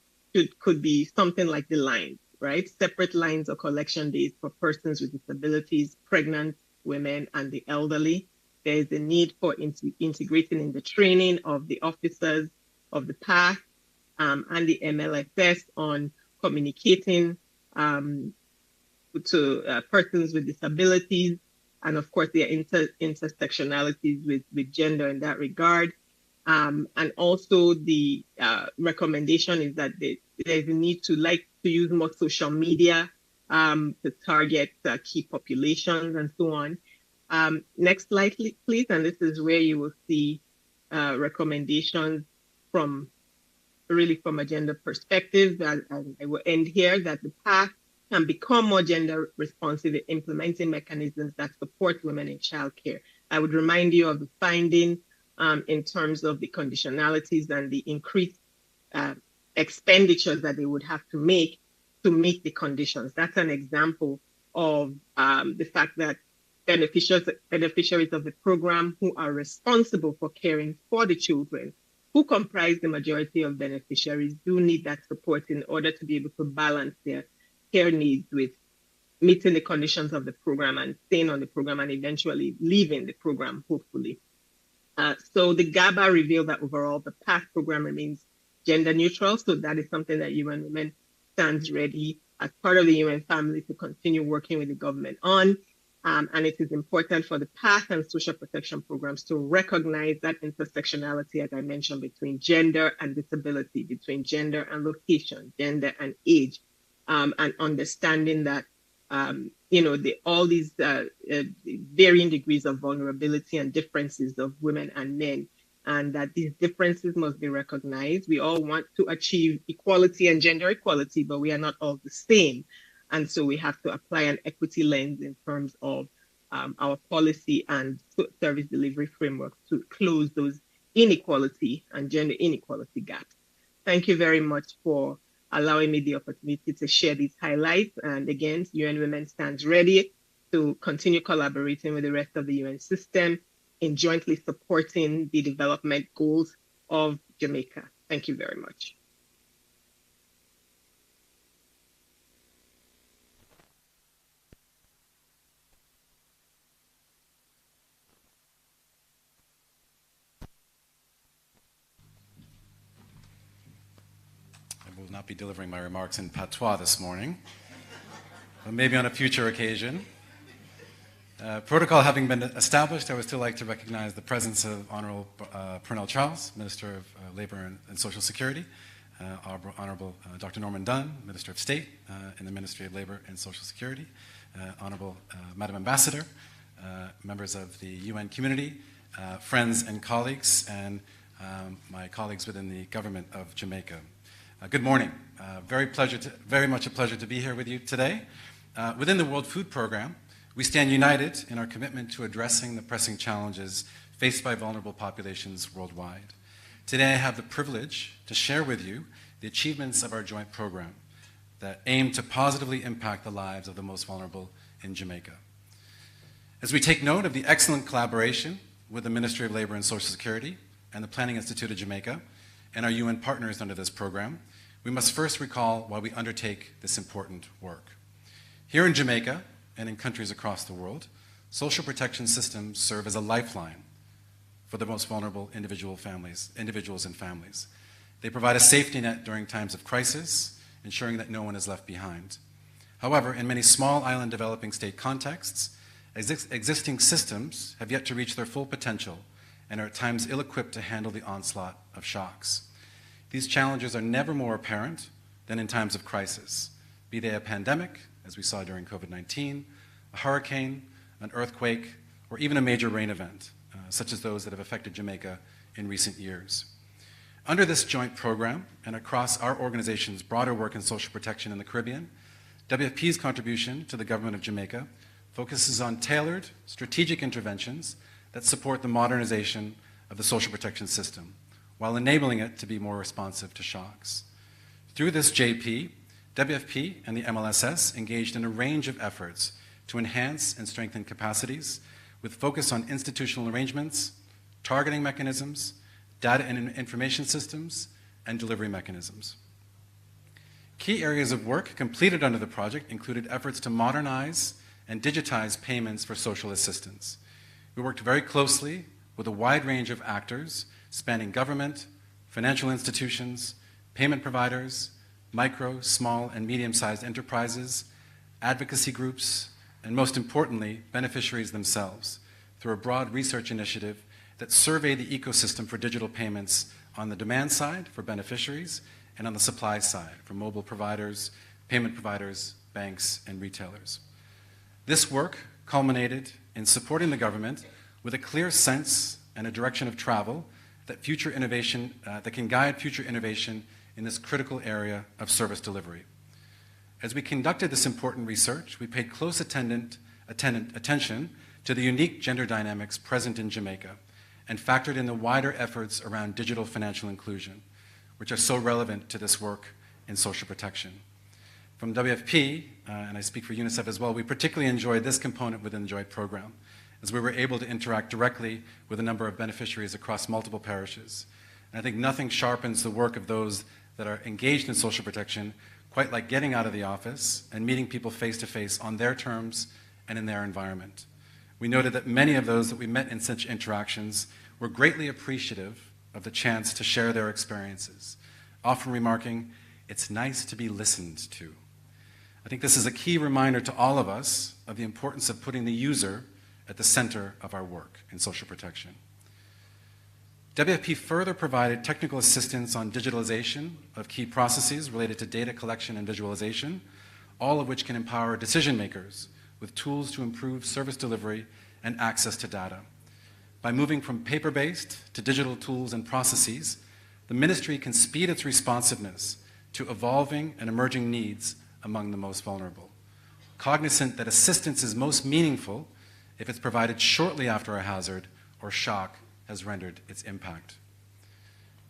could be something like the lines, right? Separate lines or collection days for persons with disabilities, pregnant women, and the elderly. There is a need for integrating in the training of the officers of the path and the MLSS on communicating to persons with disabilities, and of course their intersectionalities with gender in that regard. And also the recommendation is that there's a need to use more social media to target key populations and so on. Next slide, please. And this is where you will see recommendations from a gender perspective. And I will end here that the path can become more gender responsive in implementing mechanisms that support women in childcare. I would remind you of the finding in terms of the conditionalities and the increased expenditures that they would have to make to meet the conditions. That's an example of the fact that beneficiaries of the program who are responsible for caring for the children, who comprise the majority of beneficiaries, do need that support in order to be able to balance their care needs with meeting the conditions of the program and staying on the program and eventually leaving the program, hopefully. So the GABA revealed that overall the PATH program remains gender neutral. So that is something that UN Women stands ready as part of the UN family to continue working with the government on. And it is important for the PATH and social protection programs to recognize that intersectionality, as I mentioned, between gender and disability, between gender and location, gender and age, and understanding that all these varying degrees of vulnerability and differences of women and men, and that these differences must be recognized. We all want to achieve equality and gender equality, but we are not all the same. And so we have to apply an equity lens in terms of our policy and service delivery framework to close those inequality and gender inequality gaps. Thank you very much for allowing me the opportunity to share these highlights. And again, UN Women stands ready to continue collaborating with the rest of the UN system in jointly supporting the development goals of Jamaica. Thank you very much. I will not be delivering my remarks in patois this morning, but maybe on a future occasion. Protocol having been established, I would still like to recognize the presence of Honorable Pearnel Charles, Minister of Labor and Social Security, Honorable Dr. Norman Dunn, Minister of State in the Ministry of Labor and Social Security, Honorable Madam Ambassador, members of the UN community, friends and colleagues, and my colleagues within the government of Jamaica. Good morning. Very much a pleasure to be here with you today. Within the World Food Program, we stand united in our commitment to addressing the pressing challenges faced by vulnerable populations worldwide. Today, I have the privilege to share with you the achievements of our joint program that aim to positively impact the lives of the most vulnerable in Jamaica. As we take note of the excellent collaboration with the Ministry of Labor and Social Security and the Planning Institute of Jamaica and our UN partners under this program, we must first recall why we undertake this important work. Here in Jamaica, and in countries across the world, social protection systems serve as a lifeline for the most vulnerable individuals and families. They provide a safety net during times of crisis, ensuring that no one is left behind. However, in many small island developing state contexts, existing systems have yet to reach their full potential and are at times ill-equipped to handle the onslaught of shocks. These challenges are never more apparent than in times of crisis, be they a pandemic, as we saw during COVID-19, a hurricane, an earthquake, or even a major rain event, such as those that have affected Jamaica in recent years. Under this joint program, and across our organization's broader work in social protection in the Caribbean, WFP's contribution to the government of Jamaica focuses on tailored, strategic interventions that support the modernization of the social protection system, while enabling it to be more responsive to shocks. Through this JP, WFP and the MLSS engaged in a range of efforts to enhance and strengthen capacities with focus on institutional arrangements, targeting mechanisms, data and information systems, and delivery mechanisms. Key areas of work completed under the project included efforts to modernize and digitize payments for social assistance. We worked very closely with a wide range of actors spanning government, financial institutions, payment providers, micro, small, and medium-sized enterprises, advocacy groups, and most importantly, beneficiaries themselves, through a broad research initiative that surveyed the ecosystem for digital payments on the demand side for beneficiaries and on the supply side for mobile providers, payment providers, banks, and retailers. This work culminated in supporting the government with a clear sense and a direction of travel that can guide future innovation in this critical area of service delivery. As we conducted this important research, we paid close attention to the unique gender dynamics present in Jamaica and factored in the wider efforts around digital financial inclusion, which are so relevant to this work in social protection. From WFP, and I speak for UNICEF as well, we particularly enjoyed this component within the joint program, as we were able to interact directly with a number of beneficiaries across multiple parishes. And I think nothing sharpens the work of those that are engaged in social protection quite like getting out of the office and meeting people face to face on their terms and in their environment. We noted that many of those that we met in such interactions were greatly appreciative of the chance to share their experiences, often remarking, "It's nice to be listened to." I think this is a key reminder to all of us of the importance of putting the user at the center of our work in social protection. WFP further provided technical assistance on digitalization of key processes related to data collection and visualization, all of which can empower decision makers with tools to improve service delivery and access to data. By moving from paper-based to digital tools and processes, the ministry can speed its responsiveness to evolving and emerging needs among the most vulnerable, cognizant that assistance is most meaningful if it's provided shortly after a hazard or shock has rendered its impact.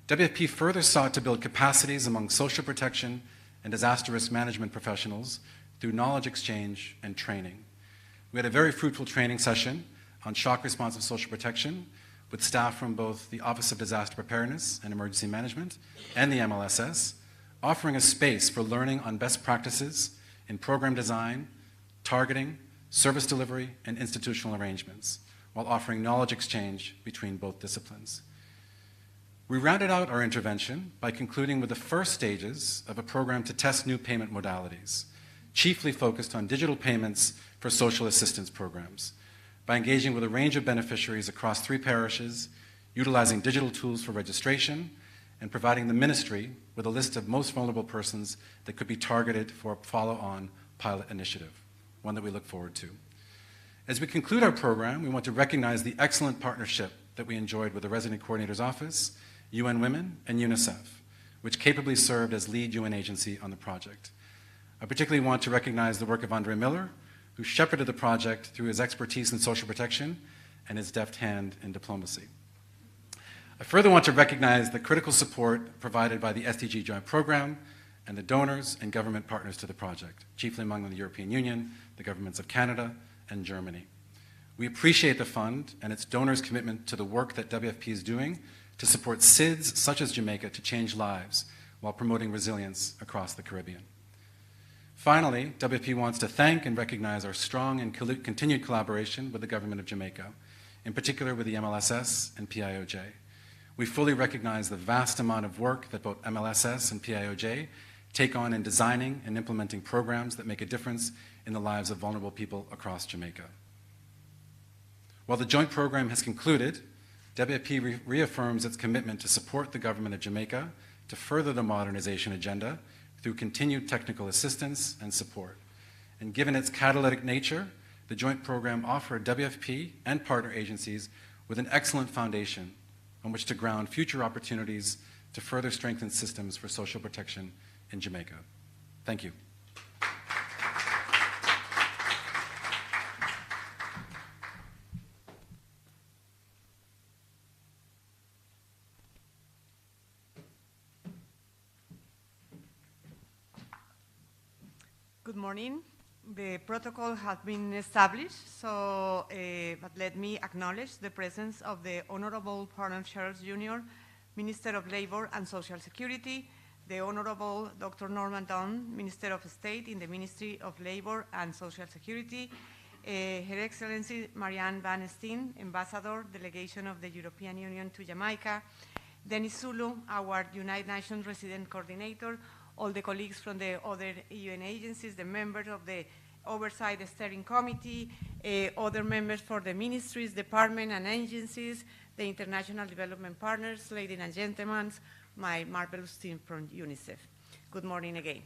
WFP further sought to build capacities among social protection and disaster risk management professionals through knowledge exchange and training. We had a very fruitful training session on shock responsive social protection with staff from both the Office of Disaster Preparedness and Emergency Management and the MLSS, offering a space for learning on best practices in program design, targeting, service delivery, and institutional arrangements, while offering knowledge exchange between both disciplines. We rounded out our intervention by concluding with the first stages of a program to test new payment modalities, chiefly focused on digital payments for social assistance programs, by engaging with a range of beneficiaries across 3 parishes, utilizing digital tools for registration, and providing the ministry with a list of most vulnerable persons that could be targeted for a follow-on pilot initiative, one that we look forward to. As we conclude our program, we want to recognize the excellent partnership that we enjoyed with the Resident Coordinator's Office, UN Women, and UNICEF, which capably served as lead UN agency on the project. I particularly want to recognize the work of Andre Miller, who shepherded the project through his expertise in social protection and his deft hand in diplomacy. I further want to recognize the critical support provided by the SDG Joint Program and the donors and government partners to the project, chiefly among them the European Union, the governments of Canada, and Germany. We appreciate the fund and its donors' commitment to the work that WFP is doing to support SIDS such as Jamaica to change lives while promoting resilience across the Caribbean. Finally, WFP wants to thank and recognize our strong and continued collaboration with the government of Jamaica, in particular with the MLSS and PIOJ. We fully recognize the vast amount of work that both MLSS and PIOJ take on in designing and implementing programs that make a difference in the lives of vulnerable people across Jamaica. While the joint program has concluded, WFP reaffirms its commitment to support the government of Jamaica to further the modernization agenda through continued technical assistance and support. And given its catalytic nature, the joint program offered WFP and partner agencies with an excellent foundation on which to ground future opportunities to further strengthen systems for social protection in Jamaica. Thank you. Good morning. The protocol has been established, so but let me acknowledge the presence of the Honorable Pearnel Charles Jr., Minister of Labor and Social Security, the Honorable Dr. Norman Dunn, Minister of State in the Ministry of Labor and Social Security, Her Excellency Marianne Van Steen, Ambassador, Delegation of the European Union to Jamaica, Dennis Zulu, our United Nations Resident Coordinator, all the colleagues from the other UN agencies, the members of the Oversight Steering Committee, other members for the ministries, departments, and agencies, the international development partners, ladies and gentlemen, my marvelous team from UNICEF. Good morning again.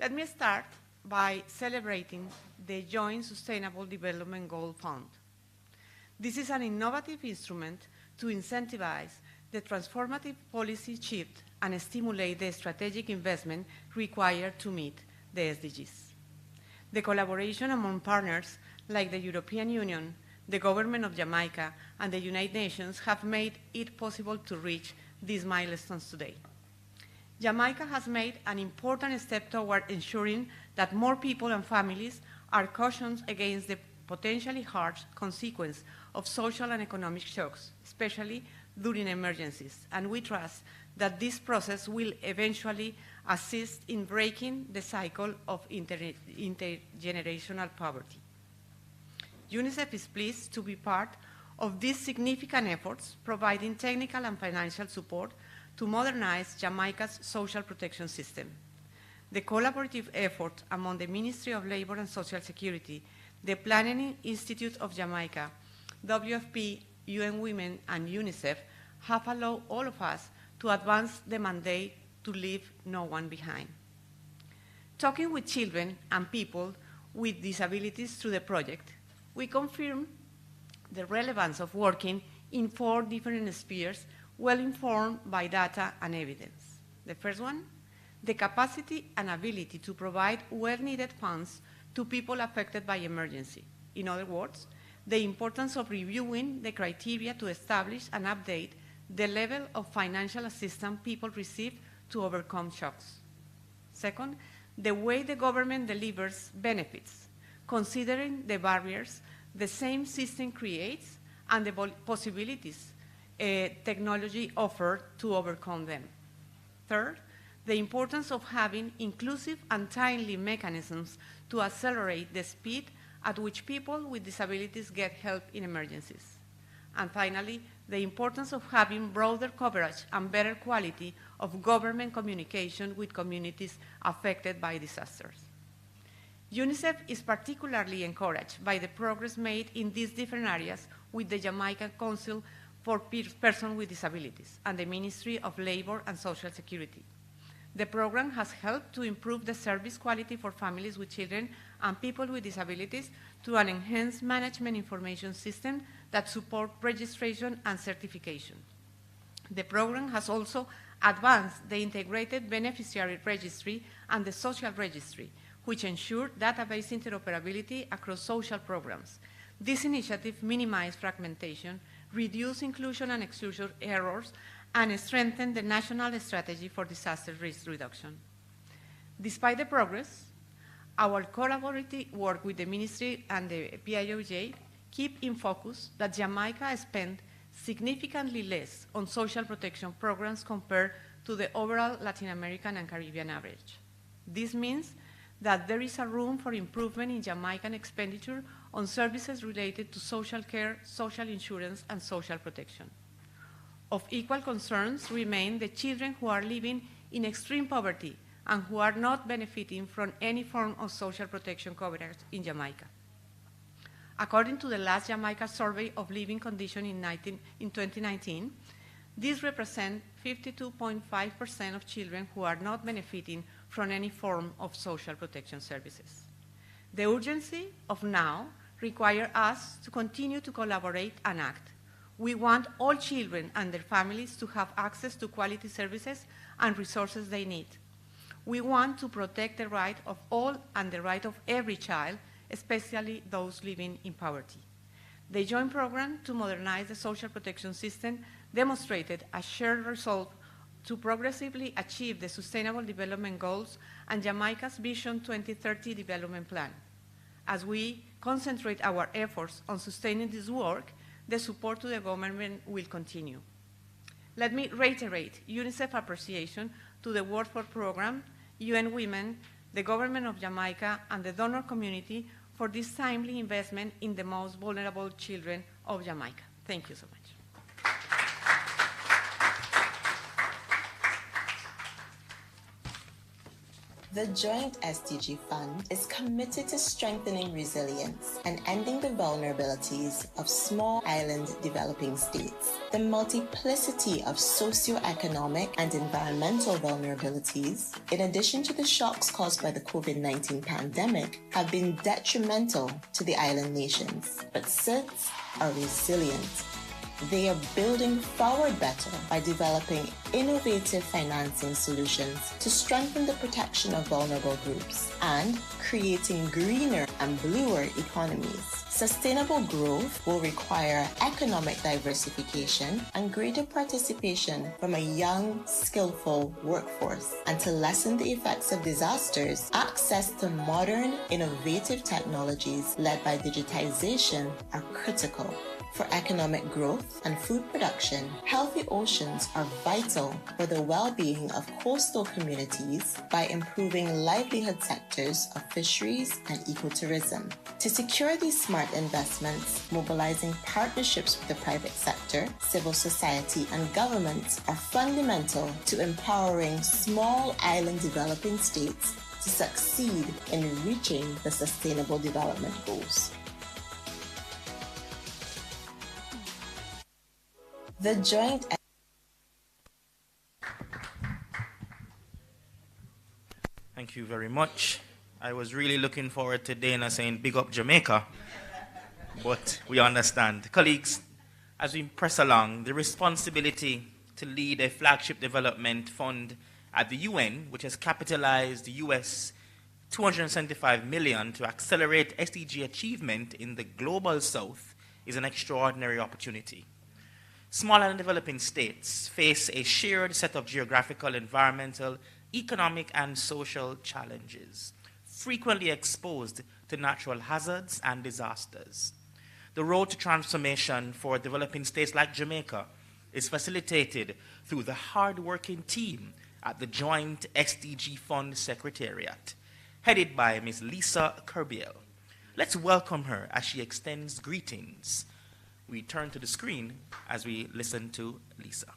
Let me start by celebrating the Joint Sustainable Development Goal Fund. This is an innovative instrument to incentivize the transformative policy shift and stimulate the strategic investment required to meet the SDGs. The collaboration among partners like the European Union, the government of Jamaica, and the United Nations have made it possible to reach these milestones today. Jamaica has made an important step toward ensuring that more people and families are cautioned against the potentially harsh consequence of social and economic shocks, especially during emergencies, and we trust that this process will eventually assist in breaking the cycle of intergenerational poverty. UNICEF is pleased to be part of these significant efforts, providing technical and financial support to modernize Jamaica's social protection system. The collaborative effort among the Ministry of Labor and Social Security, the Planning Institute of Jamaica, WFP, UN Women, and UNICEF have allowed all of us to advance the mandate to leave no one behind. Talking with children and people with disabilities through the project, we confirm the relevance of working in 4 different spheres well informed by data and evidence. The first one, the capacity and ability to provide well-needed funds to people affected by emergency. In other words, the importance of reviewing the criteria to establish and update the level of financial assistance people receive to overcome shocks. Second, the way the government delivers benefits, considering the barriers the same system creates and the possibilities technology offers to overcome them. Third, the importance of having inclusive and timely mechanisms to accelerate the speed at which people with disabilities get help in emergencies. And finally, the importance of having broader coverage and better quality of government communication with communities affected by disasters. UNICEF is particularly encouraged by the progress made in these different areas with the Jamaican Council for Persons with Disabilities and the Ministry of Labor and Social Security. The program has helped to improve the service quality for families with children and people with disabilities through an enhanced management information system that supports registration and certification. The program has also advanced the integrated beneficiary registry and the social registry, which ensure database interoperability across social programs. This initiative minimizes fragmentation, reduce inclusion and exclusion errors, and strengthen the national strategy for disaster risk reduction. Despite the progress, our collaborative work with the Ministry and the PIOJ keep in focus that Jamaica spent significantly less on social protection programs compared to the overall Latin American and Caribbean average. This means that there is a room for improvement in Jamaican expenditure on services related to social care, social insurance, and social protection. Of equal concerns remain the children who are living in extreme poverty and who are not benefiting from any form of social protection coverage in Jamaica. According to the last Jamaica survey of living conditions in 2019, these represent 52.5% of children who are not benefiting from any form of social protection services. The urgency of now requires us to continue to collaborate and act. We want all children and their families to have access to quality services and resources they need. We want to protect the right of all and the right of every child, especially those living in poverty. The joint program to modernize the social protection system demonstrated a shared resolve to progressively achieve the Sustainable Development Goals and Jamaica's Vision 2030 Development Plan. As we concentrate our efforts on sustaining this work, the support to the government will continue. Let me reiterate UNICEF appreciation to the World Food Programme, UN Women, the government of Jamaica, and the donor community for this timely investment in the most vulnerable children of Jamaica. Thank you so much. The Joint SDG Fund is committed to strengthening resilience and ending the vulnerabilities of small island developing states. The multiplicity of socioeconomic and environmental vulnerabilities, in addition to the shocks caused by the COVID-19 pandemic, have been detrimental to the island nations, but SIDS are resilient. They are building forward better by developing innovative financing solutions to strengthen the protection of vulnerable groups and creating greener and bluer economies. Sustainable growth will require economic diversification and greater participation from a young, skillful workforce. And to lessen the effects of disasters, access to modern, innovative technologies led by digitization are critical. For economic growth and food production, healthy oceans are vital for the well-being of coastal communities by improving livelihood sectors of fisheries and ecotourism. To secure these smart investments, mobilizing partnerships with the private sector, civil society, and governments are fundamental to empowering small island developing states to succeed in reaching the Sustainable Development Goals. The joint. Thank you very much. I was really looking forward to Dana saying big up Jamaica, but we understand. Colleagues, as we press along, the responsibility to lead a flagship development fund at the UN, which has capitalized US $275 million to accelerate SDG achievement in the global south, is an extraordinary opportunity. Small and developing states face a shared set of geographical, environmental, economic, and social challenges, frequently exposed to natural hazards and disasters. The road to transformation for developing states like Jamaica is facilitated through the hard-working team at the Joint SDG Fund Secretariat, headed by Ms. Lisa Kerbiel. Let's welcome her as she extends greetings. We turn to the screen as we listen to Lisa.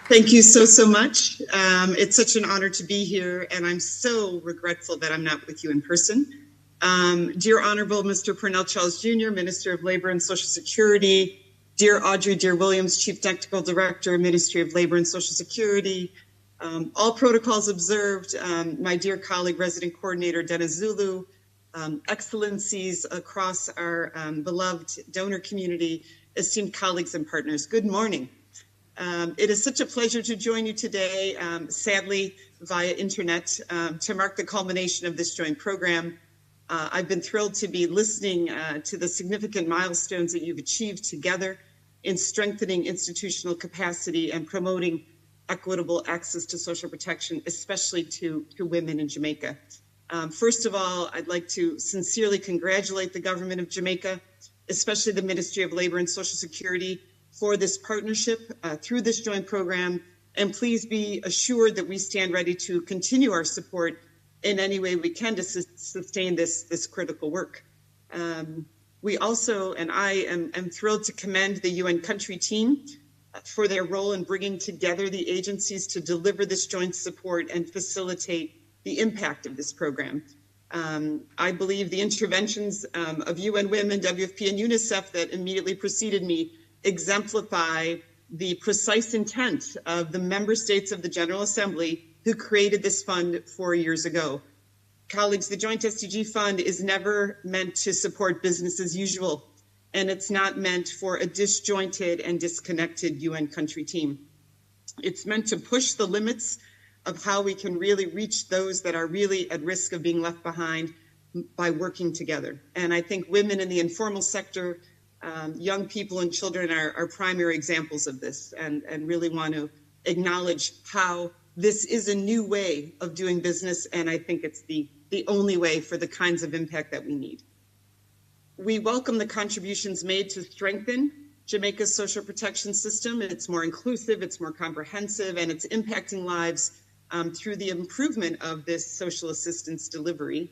Thank you so much. It's such an honor to be here, and I'm so regretful that I'm not with you in person. Dear Honorable Mr. Pearnel Charles Jr., Minister of Labor and Social Security, dear Audrey Dear Williams, Chief Technical Director, Ministry of Labor and Social Security, all protocols observed, my dear colleague, Resident Coordinator Dennis Zulu, excellencies across our beloved donor community, esteemed colleagues and partners, good morning. It is such a pleasure to join you today, sadly via internet, to mark the culmination of this joint program. I've been thrilled to be listening to the significant milestones that you've achieved together in strengthening institutional capacity and promoting equitable access to social protection, especially to women in Jamaica. First of all, I'd like to sincerely congratulate the government of Jamaica, especially the Ministry of Labor and Social Security, for this partnership through this joint program. And please be assured that we stand ready to continue our support in any way we can to sustain this critical work. We also, and I am thrilled to commend the UN country team for their role in bringing together the agencies to deliver this joint support and facilitate the impact of this program. I believe the interventions of UN Women, WFP, and UNICEF that immediately preceded me exemplify the precise intent of the member states of the General Assembly who created this fund 4 years ago. Colleagues, the Joint SDG Fund is never meant to support business as usual, and it's not meant for a disjointed and disconnected UN country team. It's meant to push the limits of how we can really reach those that are really at risk of being left behind by working together. And I think women in the informal sector, young people and children are primary examples of this, and really want to acknowledge how this is a new way of doing business, and I think it's the only way for the kinds of impact that we need. We welcome the contributions made to strengthen Jamaica's social protection system. It's more inclusive, it's more comprehensive, and it's impacting lives through the improvement of this social assistance delivery.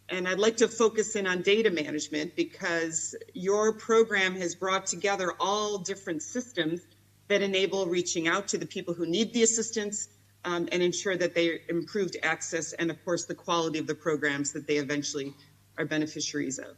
And I'd like to focus in on data management, because your program has brought together all different systems that enable reaching out to the people who need the assistance and ensure that they improved access and, of course, the quality of the programs that they eventually are beneficiaries of.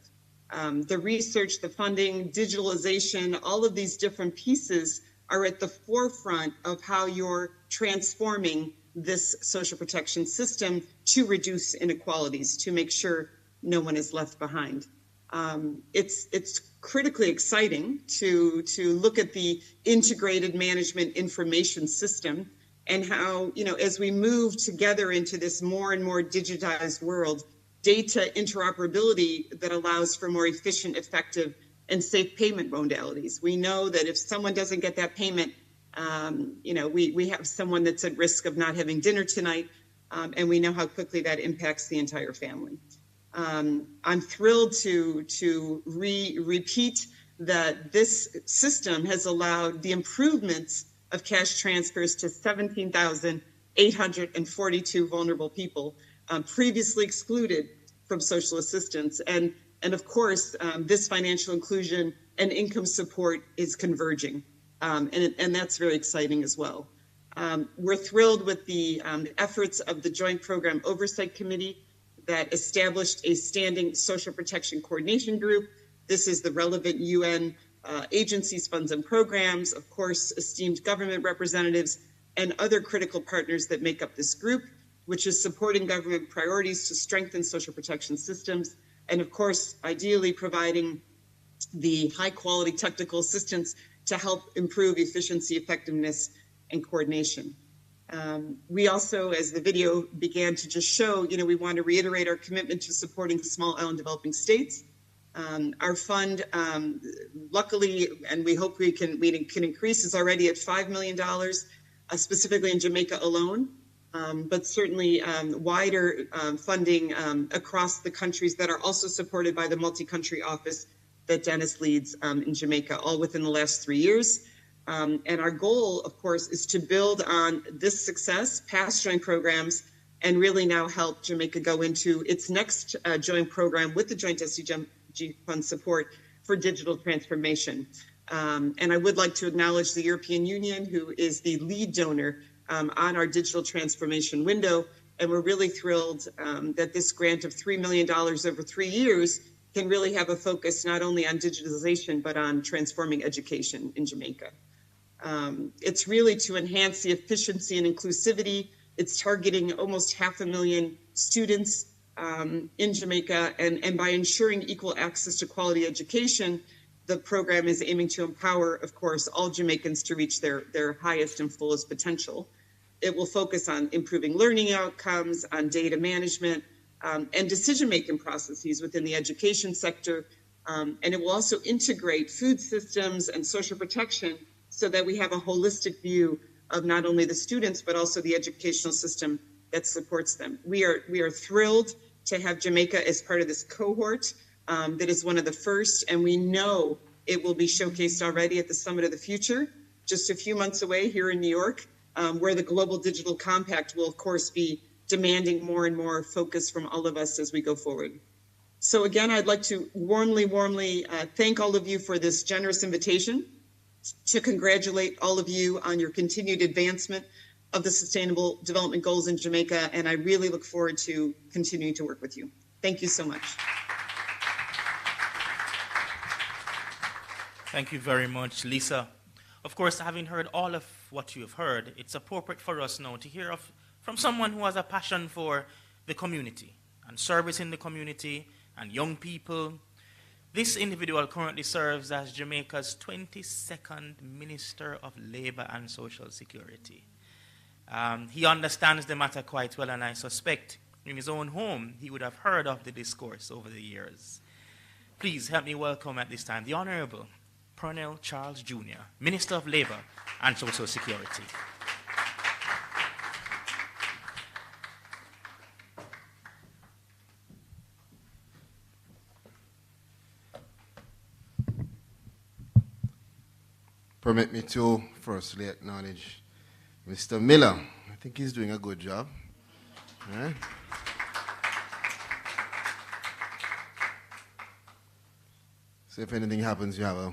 The research, the funding, digitalization, all of these different pieces are at the forefront of how you're transforming this social protection system to reduce inequalities, to make sure no one is left behind. It's critically exciting to look at the integrated management information system and how, as we move together into this more and more digitized world, data interoperability that allows for more efficient, effective, and safe payment modalities. We know that if someone doesn't get that payment, we have someone that's at risk of not having dinner tonight, and we know how quickly that impacts the entire family. I'm thrilled to repeat that this system has allowed the improvements of cash transfers to 17,842 vulnerable people previously excluded from social assistance. And of course, this financial inclusion and income support is converging. And that's very exciting as well. We're thrilled with the efforts of the Joint Program Oversight Committee that established a standing social protection coordination group. This is the relevant UN agencies, funds, and programs, of course, esteemed government representatives, and other critical partners that make up this group, which is supporting government priorities to strengthen social protection systems, and of course, ideally providing the high-quality technical assistance to help improve efficiency, effectiveness, and coordination. We also, as the video began to just show, we want to reiterate our commitment to supporting small island developing states. Our fund, luckily, and we hope we can increase, is already at $5 million, specifically in Jamaica alone, but certainly wider funding across the countries that are also supported by the multi-country office that Dennis leads in Jamaica, all within the last 3 years. And our goal, of course, is to build on this success, past joint programs, and really now help Jamaica go into its next joint program with the Joint SDG Fund support for digital transformation. And I would like to acknowledge the European Union, who is the lead donor on our digital transformation window. And we're really thrilled that this grant of $3 million over 3 years can really have a focus not only on digitalization, but on transforming education in Jamaica. It's really to enhance the efficiency and inclusivity. It's targeting almost 500,000 students in Jamaica, and by ensuring equal access to quality education, the program is aiming to empower, of course, all Jamaicans to reach their highest and fullest potential. It will focus on improving learning outcomes, on data management, and decision-making processes within the education sector. And it will also integrate food systems and social protection so that we have a holistic view of not only the students, but also the educational system that supports them. We are thrilled to have Jamaica as part of this cohort that is one of the first, and we know it will be showcased already at the Summit of the Future, just a few months away here in New York, where the Global Digital Compact will, of course, be demanding more and more focus from all of us as we go forward. So again, I'd like to warmly thank all of you for this generous invitation, to congratulate all of you on your continued advancement of the Sustainable Development Goals in Jamaica, and I really look forward to continuing to work with you. Thank you so much. Thank you very much, Lisa. Of course, having heard all of what you have heard, it's appropriate for us now to hear from someone who has a passion for the community and service in the community and young people. This individual currently serves as Jamaica's 22nd Minister of Labor and Social Security. He understands the matter quite well, and I suspect in his own home he would have heard of the discourse over the years. Please help me welcome at this time the Honorable Pearnel Charles Jr., Minister of Labor and Social Security. Permit me to firstly acknowledge Mr. Miller. I think he's doing a good job. All right. So if anything happens, you have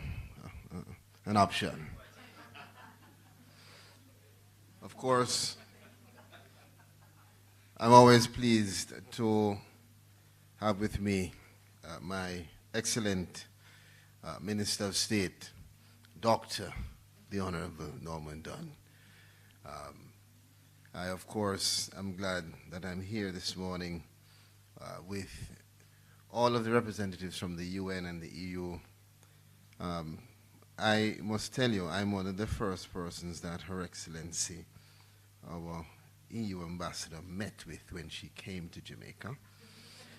an option. Of course, I'm always pleased to have with me my excellent Minister of State, Dr. the Honorable Norman Dunn. I, of course, am glad that I'm here this morning with all of the representatives from the UN and the EU, I must tell you, I'm one of the first persons that Her Excellency, our EU ambassador, met with when she came to Jamaica.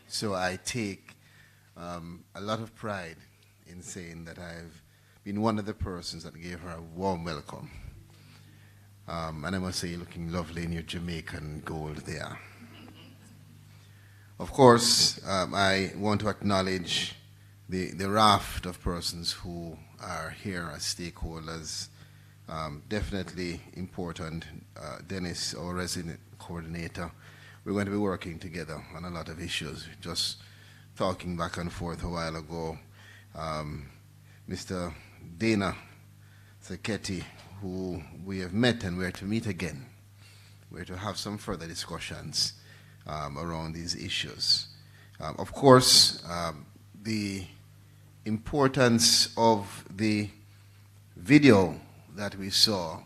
So I take a lot of pride in saying that I've been one of the persons that gave her a warm welcome. And I must say, you're looking lovely in your Jamaican gold there. Of course, I want to acknowledge the raft of persons who are here as stakeholders. Definitely important. Dennis, our resident coordinator, we're going to be working together on a lot of issues. Just talking back and forth a while ago, Mr. Dana Seketi, who we have met and we're to meet again. We're to have some further discussions around these issues. Of course, the importance of the video that we saw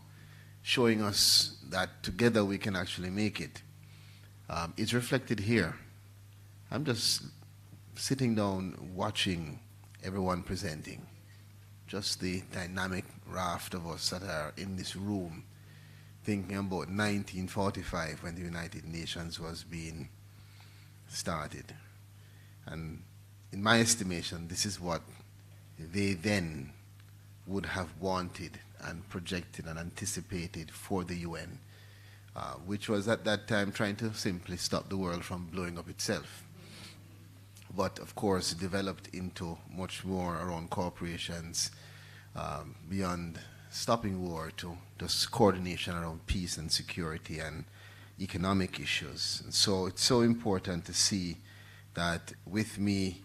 showing us that together we can actually make it is reflected here. I'm just sitting down watching everyone presenting, just the dynamic raft of us that are in this room, thinking about 1945 when the United Nations was being started. And in my estimation, this is what they then would have wanted and projected and anticipated for the UN, which was at that time trying to simply stop the world from blowing up itself. But of course, developed into much more around corporations, beyond stopping war to just coordination around peace and security and economic issues. And so it's so important to see that with me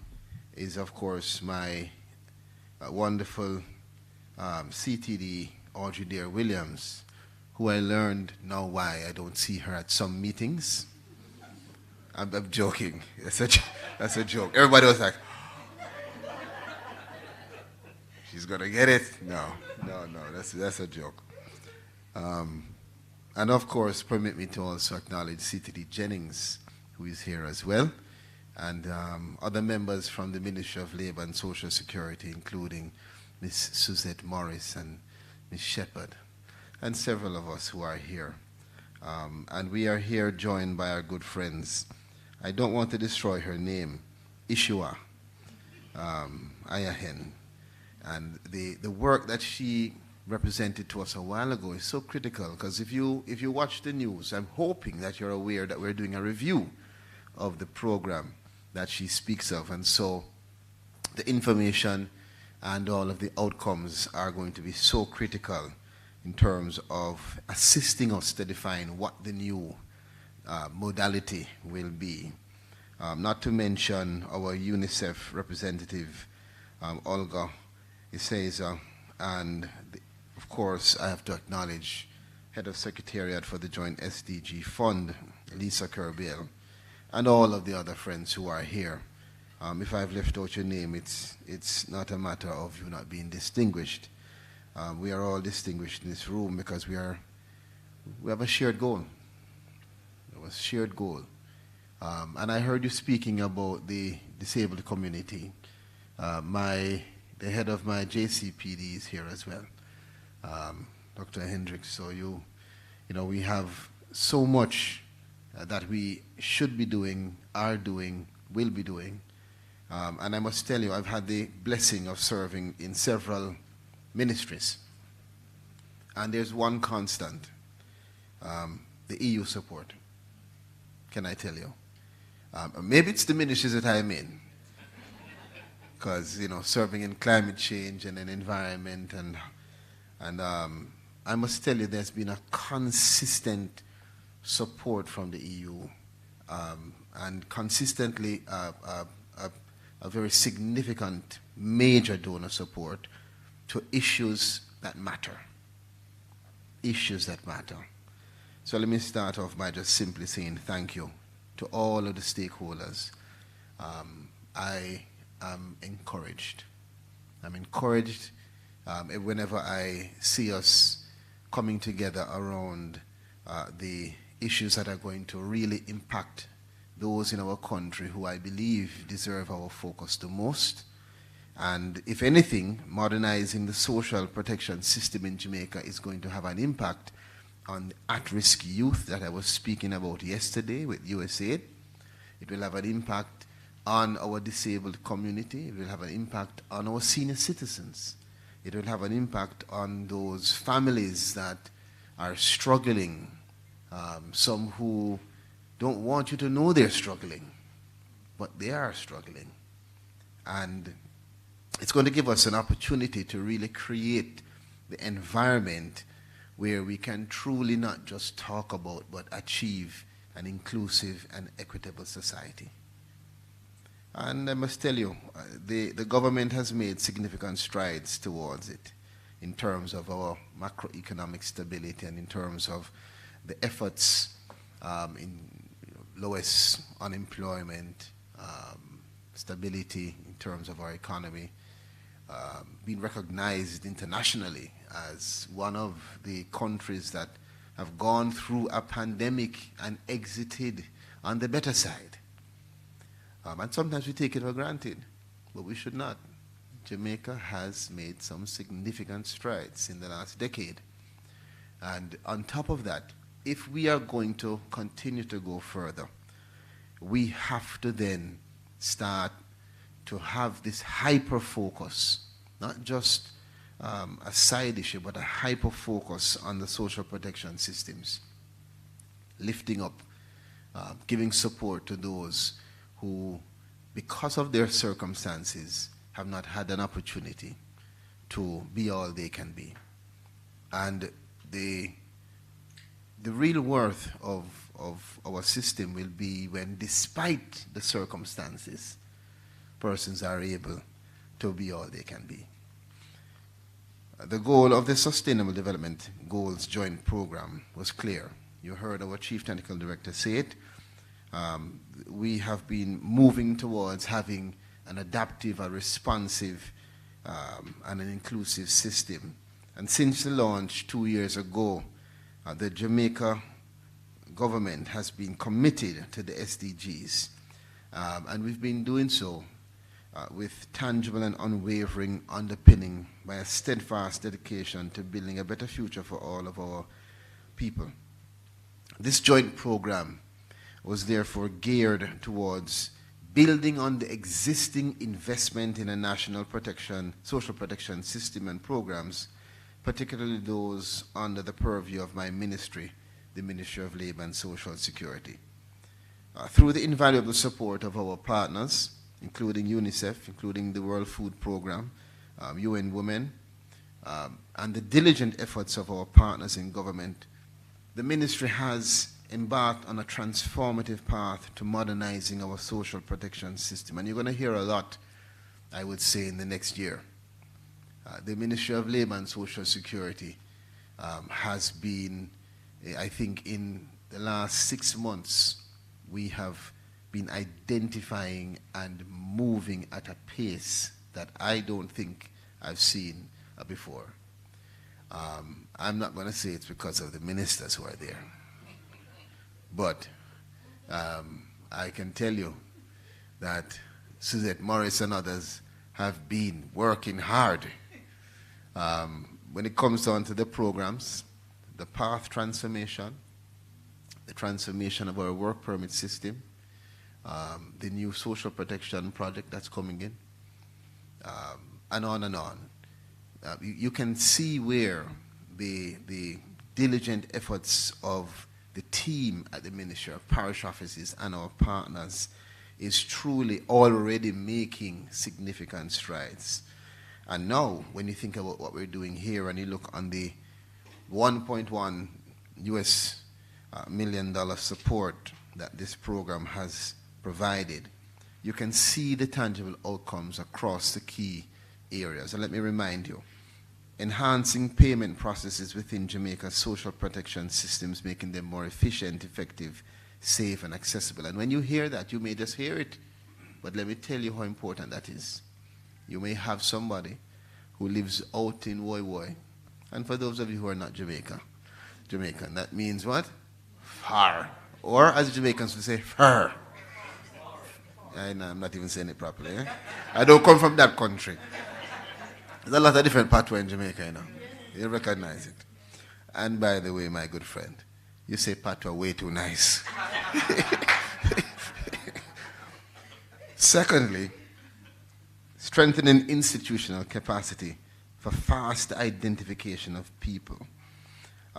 is, of course, my wonderful CTD, Audrey Dare Williams, who I learned now why I don't see her at some meetings. I'm joking. That's a joke. Everybody was like, she's gonna get it. No, that's a joke. And of course, permit me to also acknowledge CTD Jennings, who is here as well, and other members from the Ministry of Labour and Social Security, including Ms. Suzette Morris and Ms. Shepherd, and several of us who are here. And we are here joined by our good friends. I don't want to destroy her name, Ishua Ayahen. And the work that she represented to us a while ago is so critical, because if you watch the news, I'm hoping that you're aware that we're doing a review of the program that she speaks of. And so the information and all of the outcomes are going to be so critical in terms of assisting us to define what the new modality will be. Not to mention our UNICEF representative, Olga Iseza, and of course I have to acknowledge Head of Secretariat for the Joint SDG Fund, Lisa Kerbiel, and all of the other friends who are here. If I've left out your name, it's not a matter of you not being distinguished. We are all distinguished in this room because we have a shared goal. A shared goal. And I heard you speaking about the disabled community. The head of my JCPD is here as well, Dr. Hendricks. So we have so much that we should be doing, are doing, will be doing. And I must tell you, I've had the blessing of serving in several ministries. And there's one constant, the EU support. Can I tell you? Maybe it's the ministries that I'm in. Because, serving in climate change and in environment and I must tell you there's been a consistent support from the EU and consistently a very significant major donor support to issues that matter. Issues that matter. So let me start off by just simply saying thank you to all of the stakeholders. I am encouraged. I'm encouraged whenever I see us coming together around the issues that are going to really impact those in our country who I believe deserve our focus the most. And if anything, modernizing the social protection system in Jamaica is going to have an impact on at-risk youth that I was speaking about yesterday with USAID. It will have an impact on our disabled community. It will have an impact on our senior citizens. It will have an impact on those families that are struggling, some who don't want you to know they're struggling, but they are struggling. And it's going to give us an opportunity to really create the environment where we can truly not just talk about, but achieve an inclusive and equitable society. And I must tell you, the government has made significant strides towards it in terms of our macroeconomic stability and in terms of the efforts in lowest unemployment, stability in terms of our economy, being recognized internationally as one of the countries that have gone through a pandemic and exited on the better side. And sometimes we take it for granted, but we should not. Jamaica has made some significant strides in the last decade. And on top of that, if we are going to continue to go further, we have to then start to have this hyper-focus, not just a side issue, but a hyper-focus on the social protection systems, lifting up, giving support to those who, because of their circumstances, have not had an opportunity to be all they can be. And the real worth of our system will be when, despite the circumstances, persons are able to be all they can be. The goal of the Sustainable Development Goals Joint Program was clear. You heard our Chief Technical Director say it. We have been moving towards having an adaptive, a responsive, and an inclusive system. And since the launch 2 years ago, the Jamaica government has been committed to the SDGs. And we've been doing so with tangible and unwavering underpinning by a steadfast dedication to building a better future for all of our people. This joint program was therefore geared towards building on the existing investment in a national social protection system and programs, particularly those under the purview of my ministry, the Ministry of Labor and Social Security. Through the invaluable support of our partners, including UNICEF, including the World Food Programme, UN Women, and the diligent efforts of our partners in government, the ministry has embarked on a transformative path to modernizing our social protection system. And you're going to hear a lot, I would say, in the next year. The Ministry of Labor and Social Security has been, I think in the last 6 months, we have been identifying and moving at a pace that I don't think I've seen before. I'm not going to say it's because of the ministers who are there, but I can tell you that Suzette Morris and others have been working hard. When it comes down to the programs, the path transformation, the transformation of our work permit system, the new social protection project that's coming in, and on and on. You can see where the diligent efforts of the team at the Ministry of Parish Offices and our partners is truly already making significant strides. And now, when you think about what we're doing here and you look on the $1.1 million support that this program has provided, you can see the tangible outcomes across the key areas. And let me remind you, enhancing payment processes within Jamaica's social protection systems, making them more efficient, effective, safe, and accessible. And when you hear that, you may just hear it, but let me tell you how important that is. You may have somebody who lives out in Woy Woy, and for those of you who are not Jamaican, that means what? Far. Or as Jamaicans would say, fur. I'm not even saying it properly. Eh? I don't come from that country. There's a lot of different patois in Jamaica, you know. You recognize it. And by the way, my good friend, you say patois way too nice. Secondly, strengthening institutional capacity for fast identification of people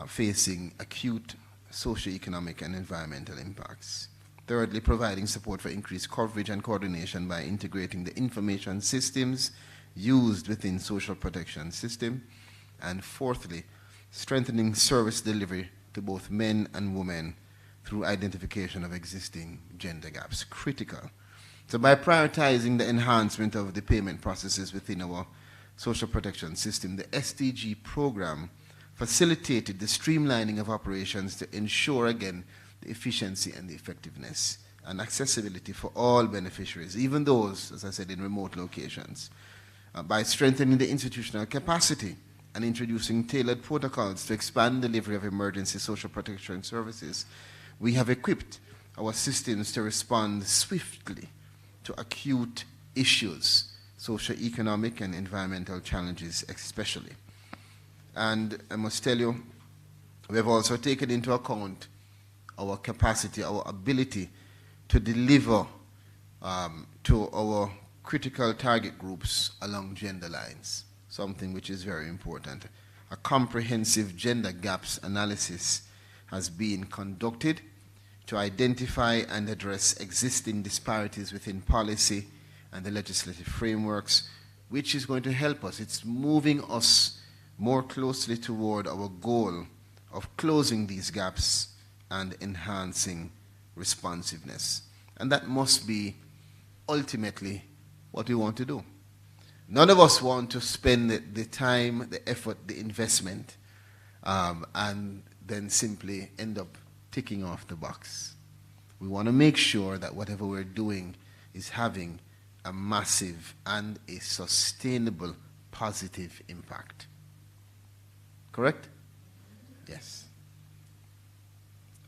facing acute socio-economic and environmental impacts. Thirdly, providing support for increased coverage and coordination by integrating the information systems used within social protection system. And fourthly, strengthening service delivery to both men and women through identification of existing gender gaps. Critical. So by prioritizing the enhancement of the payment processes within our social protection system, the SDG program facilitated the streamlining of operations to ensure, again, the efficiency and the effectiveness and accessibility for all beneficiaries, even those, as I said, in remote locations. By strengthening the institutional capacity and introducing tailored protocols to expand delivery of emergency social protection services, we have equipped our systems to respond swiftly to acute issues, socio-economic and environmental challenges especially. And I must tell you, we have also taken into account our capacity, our ability to deliver to our critical target groups along gender lines, something which is very important. A comprehensive gender gaps analysis has been conducted to identify and address existing disparities within policy and the legislative frameworks, which is going to help us. It's moving us more closely toward our goal of closing these gaps and enhancing responsiveness. And that must be ultimately what we want to do. None of us want to spend the time, the effort, the investment, and then simply end up ticking off the box. We want to make sure that whatever we're doing is having a massive and a sustainable positive impact. Correct? Yes.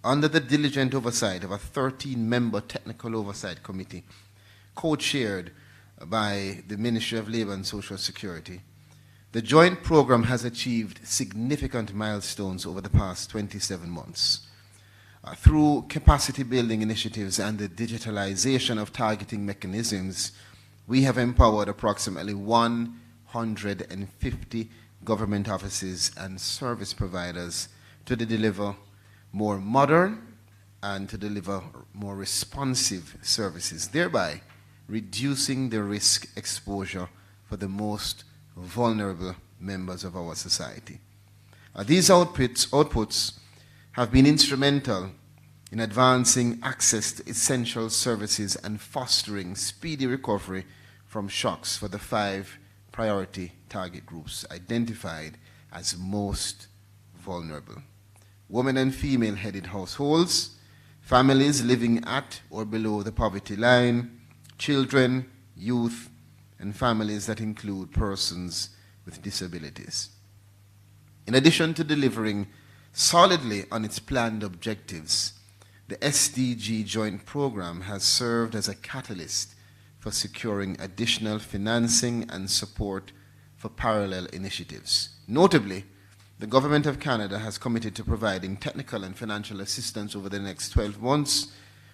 Under the diligent oversight of a 13-member technical oversight committee, co-chaired by the Ministry of Labor and Social Security, the joint program has achieved significant milestones over the past 27 months. Through capacity building initiatives and the digitalization of targeting mechanisms, we have empowered approximately 150 government offices and service providers to deliver more modern and to deliver more responsive services, thereby reducing the risk exposure for the most vulnerable members of our society. These outputs have been instrumental in advancing access to essential services and fostering speedy recovery from shocks for the 5 priority target groups identified as most vulnerable: women and female-headed households, families living at or below the poverty line, children, youth, and families that include persons with disabilities. In addition to delivering solidly on its planned objectives, the SDG joint program has served as a catalyst for securing additional financing and support for parallel initiatives. Notably, the Government of Canada has committed to providing technical and financial assistance over the next 12 months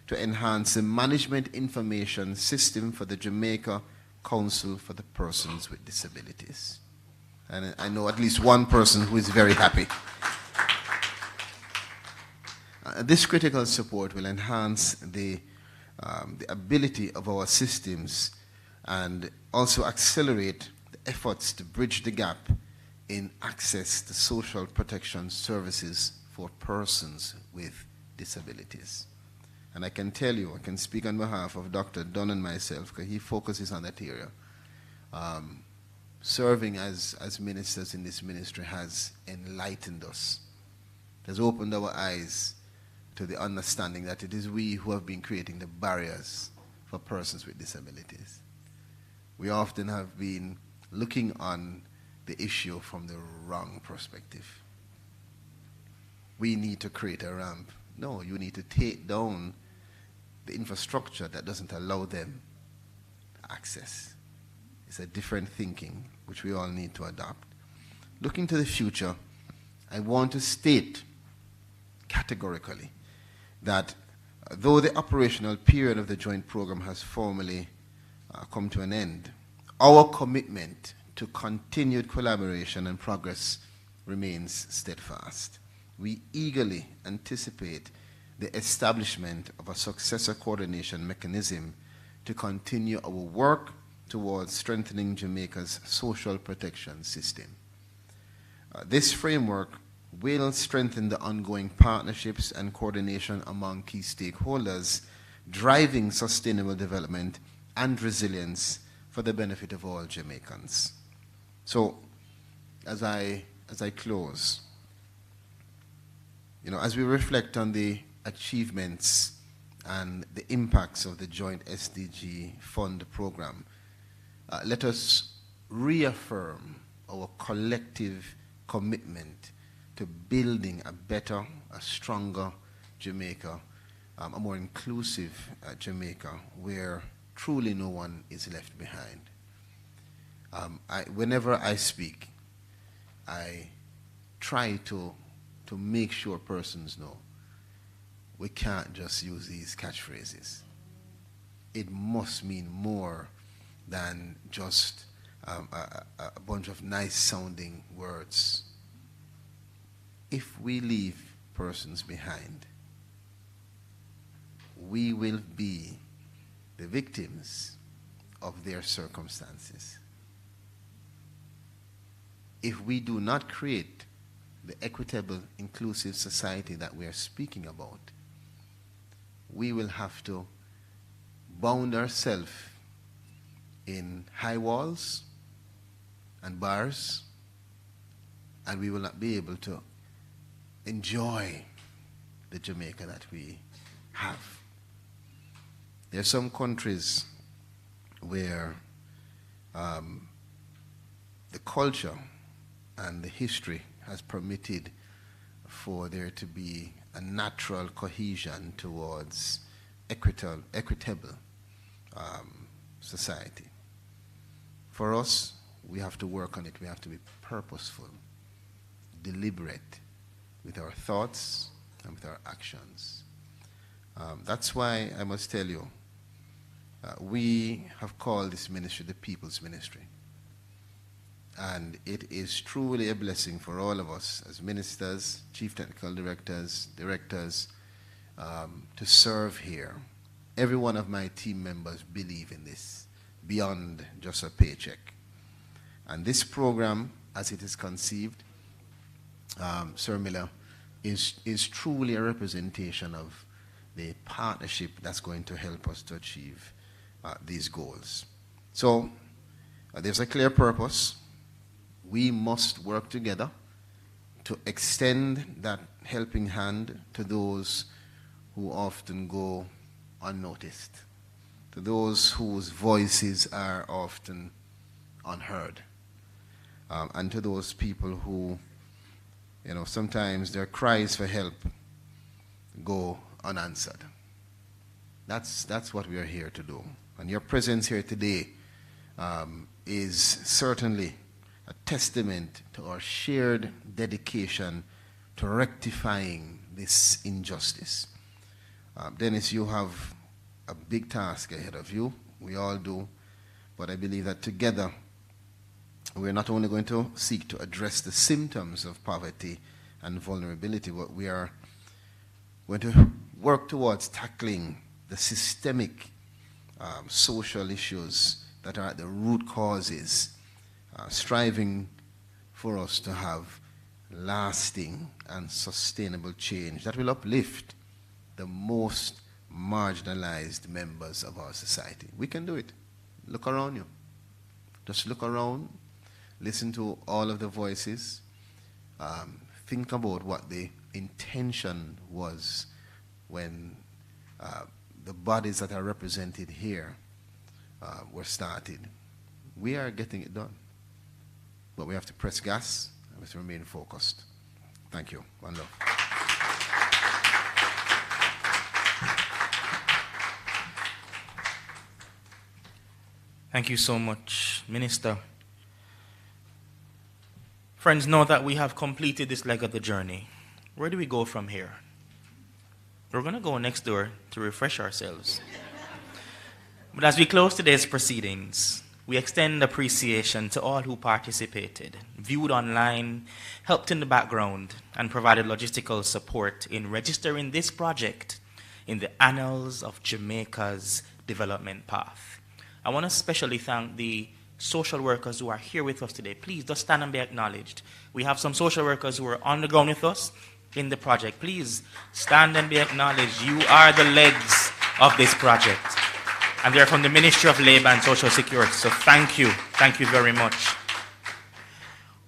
to enhance the management information system for the Jamaica Council for the Persons with Disabilities. And I know at least one person who is very happy. This critical support will enhance the ability of our systems and also accelerate the efforts to bridge the gap in access to social protection services for persons with disabilities. And I can tell you, I can speak on behalf of Dr. Dunn and myself, because he focuses on that area. Serving as ministers in this ministry has enlightened us. It has opened our eyes to the understanding that it is we who have been creating the barriers for persons with disabilities. We often have been looking on the issue from the wrong perspective. We need to create a ramp. No, you need to take down the infrastructure that doesn't allow them access. It's a different thinking, which we all need to adopt. Looking to the future, I want to state categorically that though the operational period of the joint program has formally come to an end, our commitment to continued collaboration and progress remains steadfast. We eagerly anticipate the establishment of a successor coordination mechanism to continue our work towards strengthening Jamaica's social protection system. This framework will strengthen the ongoing partnerships and coordination among key stakeholders, driving sustainable development and resilience for the benefit of all Jamaicans. So, as I close, as we reflect on the achievements and the impacts of the joint SDG fund program, let us reaffirm our collective commitment to building a better, a stronger Jamaica, a more inclusive Jamaica, where truly no one is left behind. Whenever I speak, I try to make sure persons know we can't just use these catchphrases. It must mean more than just a bunch of nice sounding words. If we leave persons behind, we will be the victims of their circumstances. If we do not create the equitable, inclusive society that we are speaking about, we will have to bound ourselves in high walls and bars, and we will not be able to enjoy the Jamaica that we have. There are some countries where the culture and the history has permitted for there to be a natural cohesion towards equitable society. For us, we have to work on it. We have to be purposeful, deliberate with our thoughts and with our actions. That's why I must tell you, we have called this ministry the People's Ministry. And it is truly a blessing for all of us as ministers, chief technical directors, to serve here. Every one of my team members believe in this beyond just a paycheck. And this program, as it is conceived, Sir Miller, is truly a representation of the partnership that's going to help us to achieve these goals. So there's a clear purpose. We must work together to extend that helping hand to those who often go unnoticed, to those whose voices are often unheard, and to those people who, sometimes their cries for help go unanswered. That's what we are here to do. And your presence here today is certainly a testament to our shared dedication to rectifying this injustice. Dennis, you have a big task ahead of you. We all do. But I believe that together, we're not only going to seek to address the symptoms of poverty and vulnerability, but we are going to work towards tackling the systemic social issues that are at the root causes, striving for us to have lasting and sustainable change that will uplift the most marginalized members of our society. We can do it. Look around you. Just look around, listen to all of the voices, think about what the intention was when the bodies that are represented here were started. We are getting it done. But we have to press gas and we have to remain focused. Thank you. One love. Thank you so much, Minister. Friends, know that we have completed this leg of the journey. Where do we go from here? We're going to go next door to refresh ourselves. But as we close today's proceedings, we extend appreciation to all who participated, viewed online, helped in the background, and provided logistical support in registering this project in the annals of Jamaica's development path. I want to especially thank the social workers who are here with us today. Please just stand and be acknowledged. We have some social workers who are on the ground with us in the project. Please stand and be acknowledged. You are the legs of this project. And they're from the Ministry of Labour and Social Security. So thank you. Thank you very much.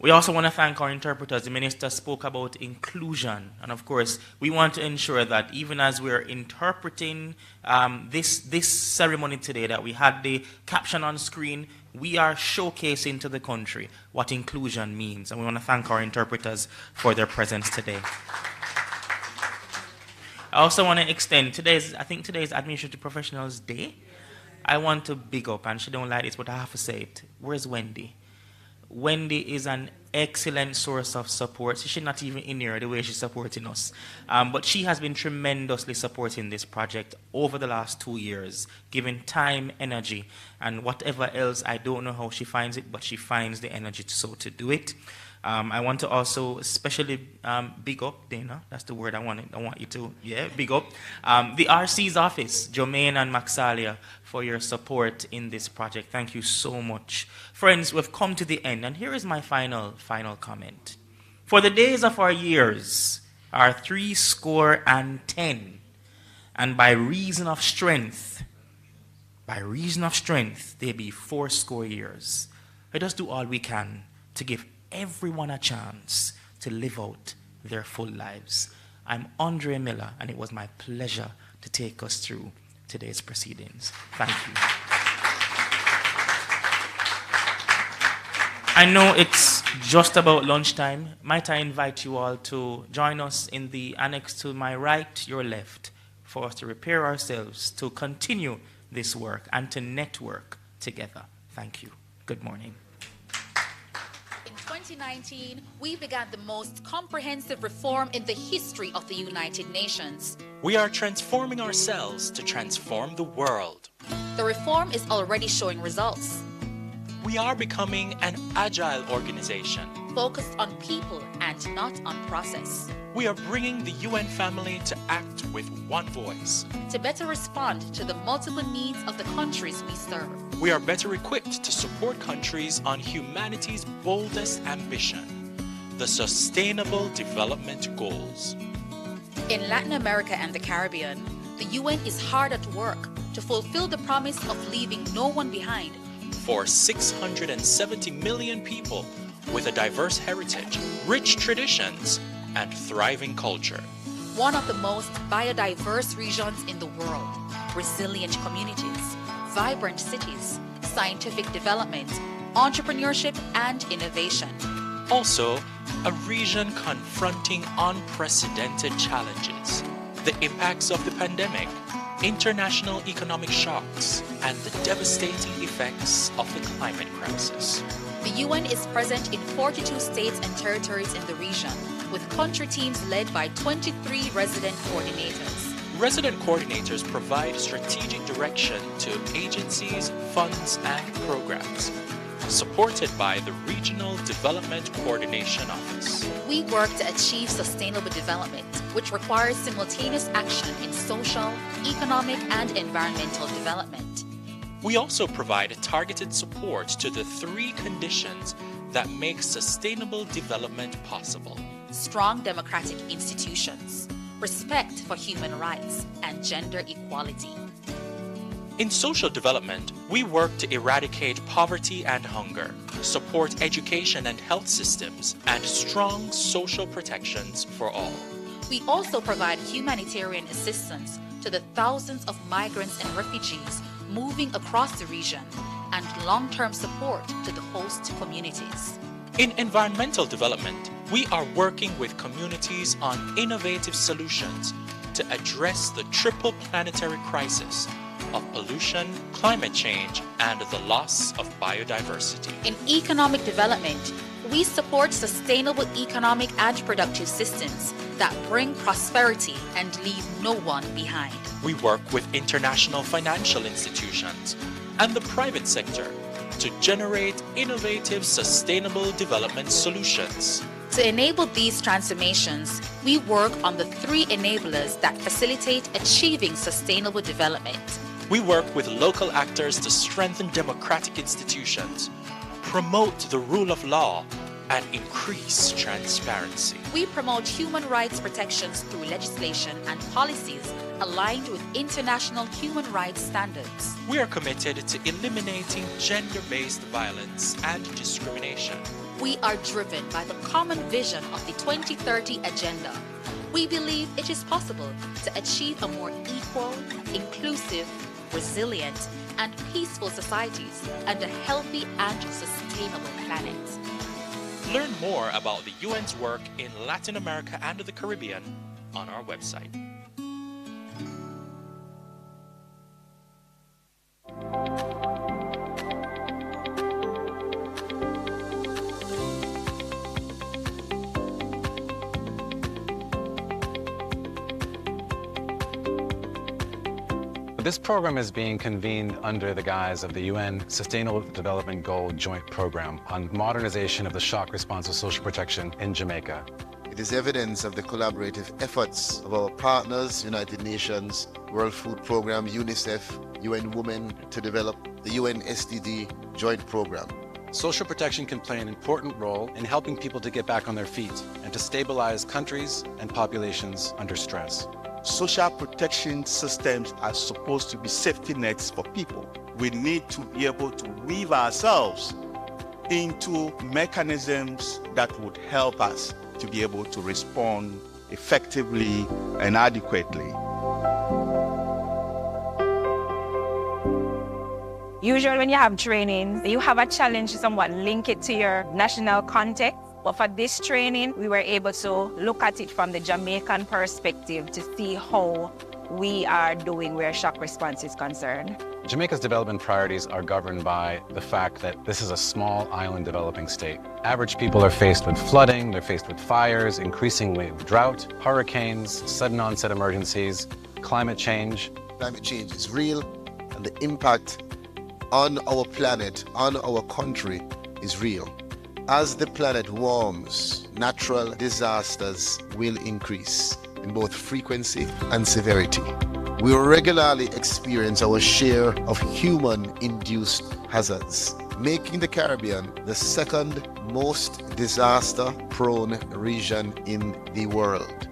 We also want to thank our interpreters. The minister spoke about inclusion. And of course, we want to ensure that even as we're interpreting this ceremony today, that we had the caption on screen, we are showcasing to the country what inclusion means. And we want to thank our interpreters for their presence today. I also want to extend today's Administrative Professionals Day. I want to big up, and she don't like this, but I have to say it. Where's Wendy? Wendy is an excellent source of support. She's not even in here the way she's supporting us. But she has been tremendously supporting this project over the last 2 years, giving time, energy, and whatever else. I don't know how she finds it, but she finds the energy to do it. I want to also especially big up, Dana, that's the word I want you to, big up. The RC's office, Jermaine and Maxalia, for your support in this project. Thank you so much. Friends, we've come to the end, and here is my final comment. For the days of our years are 70, and by reason of strength, they be 80 years. Let us do all we can to give everyone a chance to live out their full lives. I'm Andre Miller, and it was my pleasure to take us through today's proceedings. Thank you. I know it's just about lunchtime. Might I invite you all to join us in the annex to my right, your left, for us to prepare ourselves to continue this work and to network together. Thank you. Good morning. In 2019, we began the most comprehensive reform in the history of the United Nations. We are transforming ourselves to transform the world. The reform is already showing results. We are becoming an agile organization, focused on people and not on process. We are bringing the UN family to act with one voice, to better respond to the multiple needs of the countries we serve. We are better equipped to support countries on humanity's boldest ambition, the Sustainable Development Goals. In Latin America and the Caribbean, the UN is hard at work to fulfill the promise of leaving no one behind for 670 million people with a diverse heritage, rich traditions, and thriving culture. One of the most biodiverse regions in the world, resilient communities, vibrant cities, scientific development, entrepreneurship, and innovation. Also, a region confronting unprecedented challenges, the impacts of the pandemic, international economic shocks, and the devastating effects of the climate crisis. The UN is present in 42 states and territories in the region, with country teams led by 23 resident coordinators. Resident coordinators provide strategic direction to agencies, funds, and programs, supported by the Regional Development Coordination Office. We work to achieve sustainable development, which requires simultaneous action in social, economic, and environmental development. We also provide targeted support to the 3 conditions that make sustainable development possible: strong democratic institutions, respect for human rights, and gender equality. In social development, we work to eradicate poverty and hunger, support education and health systems, and strong social protections for all. We also provide humanitarian assistance to the thousands of migrants and refugees moving across the region, and long-term support to the host communities. In environmental development, we are working with communities on innovative solutions to address the triple planetary crisis of pollution, climate change, and the loss of biodiversity. In economic development, we support sustainable economic and productive systems that bring prosperity and leave no one behind. We work with international financial institutions and the private sector to generate innovative, sustainable development solutions. To enable these transformations, we work on the 3 enablers that facilitate achieving sustainable development. We work with local actors to strengthen democratic institutions, promote the rule of law, and increase transparency. We promote human rights protections through legislation and policies aligned with international human rights standards. We are committed to eliminating gender-based violence and discrimination. We are driven by the common vision of the 2030 Agenda. We believe it is possible to achieve a more equal, inclusive, resilient, and peaceful societies and a healthy and sustainable planet. Learn more about the UN's work in Latin America and the Caribbean on our website. This program is being convened under the guise of the UN Sustainable Development Goal Joint Program on modernization of the shock response of social protection in Jamaica. It is evidence of the collaborative efforts of our partners, United Nations, World Food Programme, UNICEF, UN Women, to develop the UN SDG Joint Program. Social protection can play an important role in helping people to get back on their feet and to stabilize countries and populations under stress. Social protection systems are supposed to be safety nets for people. We need to be able to weave ourselves into mechanisms that would help us to be able to respond effectively and adequately. Usually when you have training, you have a challenge to somewhat link it to your national context. But for this training, we were able to look at it from the Jamaican perspective to see how we are doing where shock response is concerned. Jamaica's development priorities are governed by the fact that this is a small island developing state. Average people are faced with flooding, they're faced with fires, increasingly with drought, hurricanes, sudden onset emergencies, climate change. Climate change is real, and the impact on our planet, on our country, is real. As the planet warms, natural disasters will increase in both frequency and severity. We regularly experience our share of human-induced hazards, making the Caribbean the second most disaster-prone region in the world.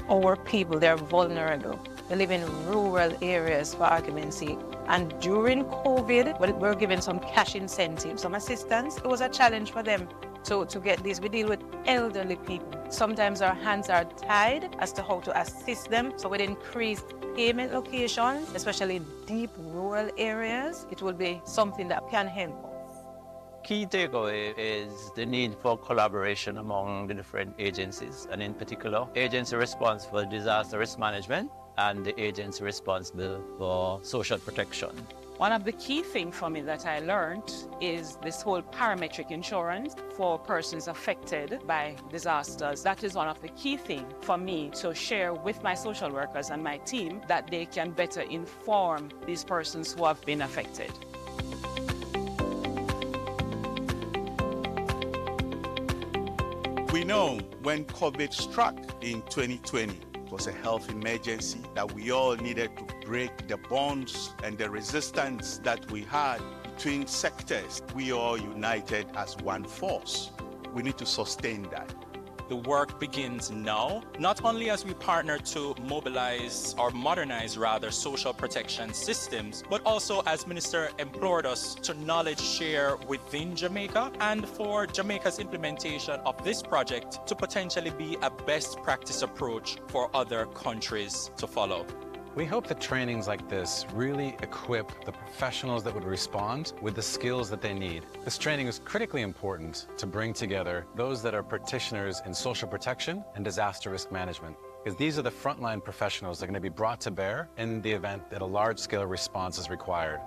Our people, they're vulnerable. They live in rural areas, for argument's sake. And during COVID, we're given some cash incentives, some assistance. It was a challenge for them to get this. We deal with elderly people. Sometimes our hands are tied as to how to assist them. So with increased payment locations, especially in deep rural areas, it will be something that can help us. Key takeaway is the need for collaboration among the different agencies, and in particular, agency responsible for disaster risk management and the agency responsible for social protection. One of the key things for me that I learned is this whole parametric insurance for persons affected by disasters. That is one of the key things for me to share with my social workers and my team, that they can better inform these persons who have been affected. We know when COVID struck in 2020, it was a health emergency that we all needed to break the bonds and the resistance that we had between sectors. We all united as one force. We need to sustain that. The work begins now, not only as we partner to mobilize or modernize rather social protection systems, but also as Minister implored us to knowledge share within Jamaica and for Jamaica's implementation of this project to potentially be a best practice approach for other countries to follow. We hope that trainings like this really equip the professionals that would respond with the skills that they need. This training is critically important to bring together those that are practitioners in social protection and disaster risk management. because these are the frontline professionals that are going to be brought to bear in the event that a large-scale response is required.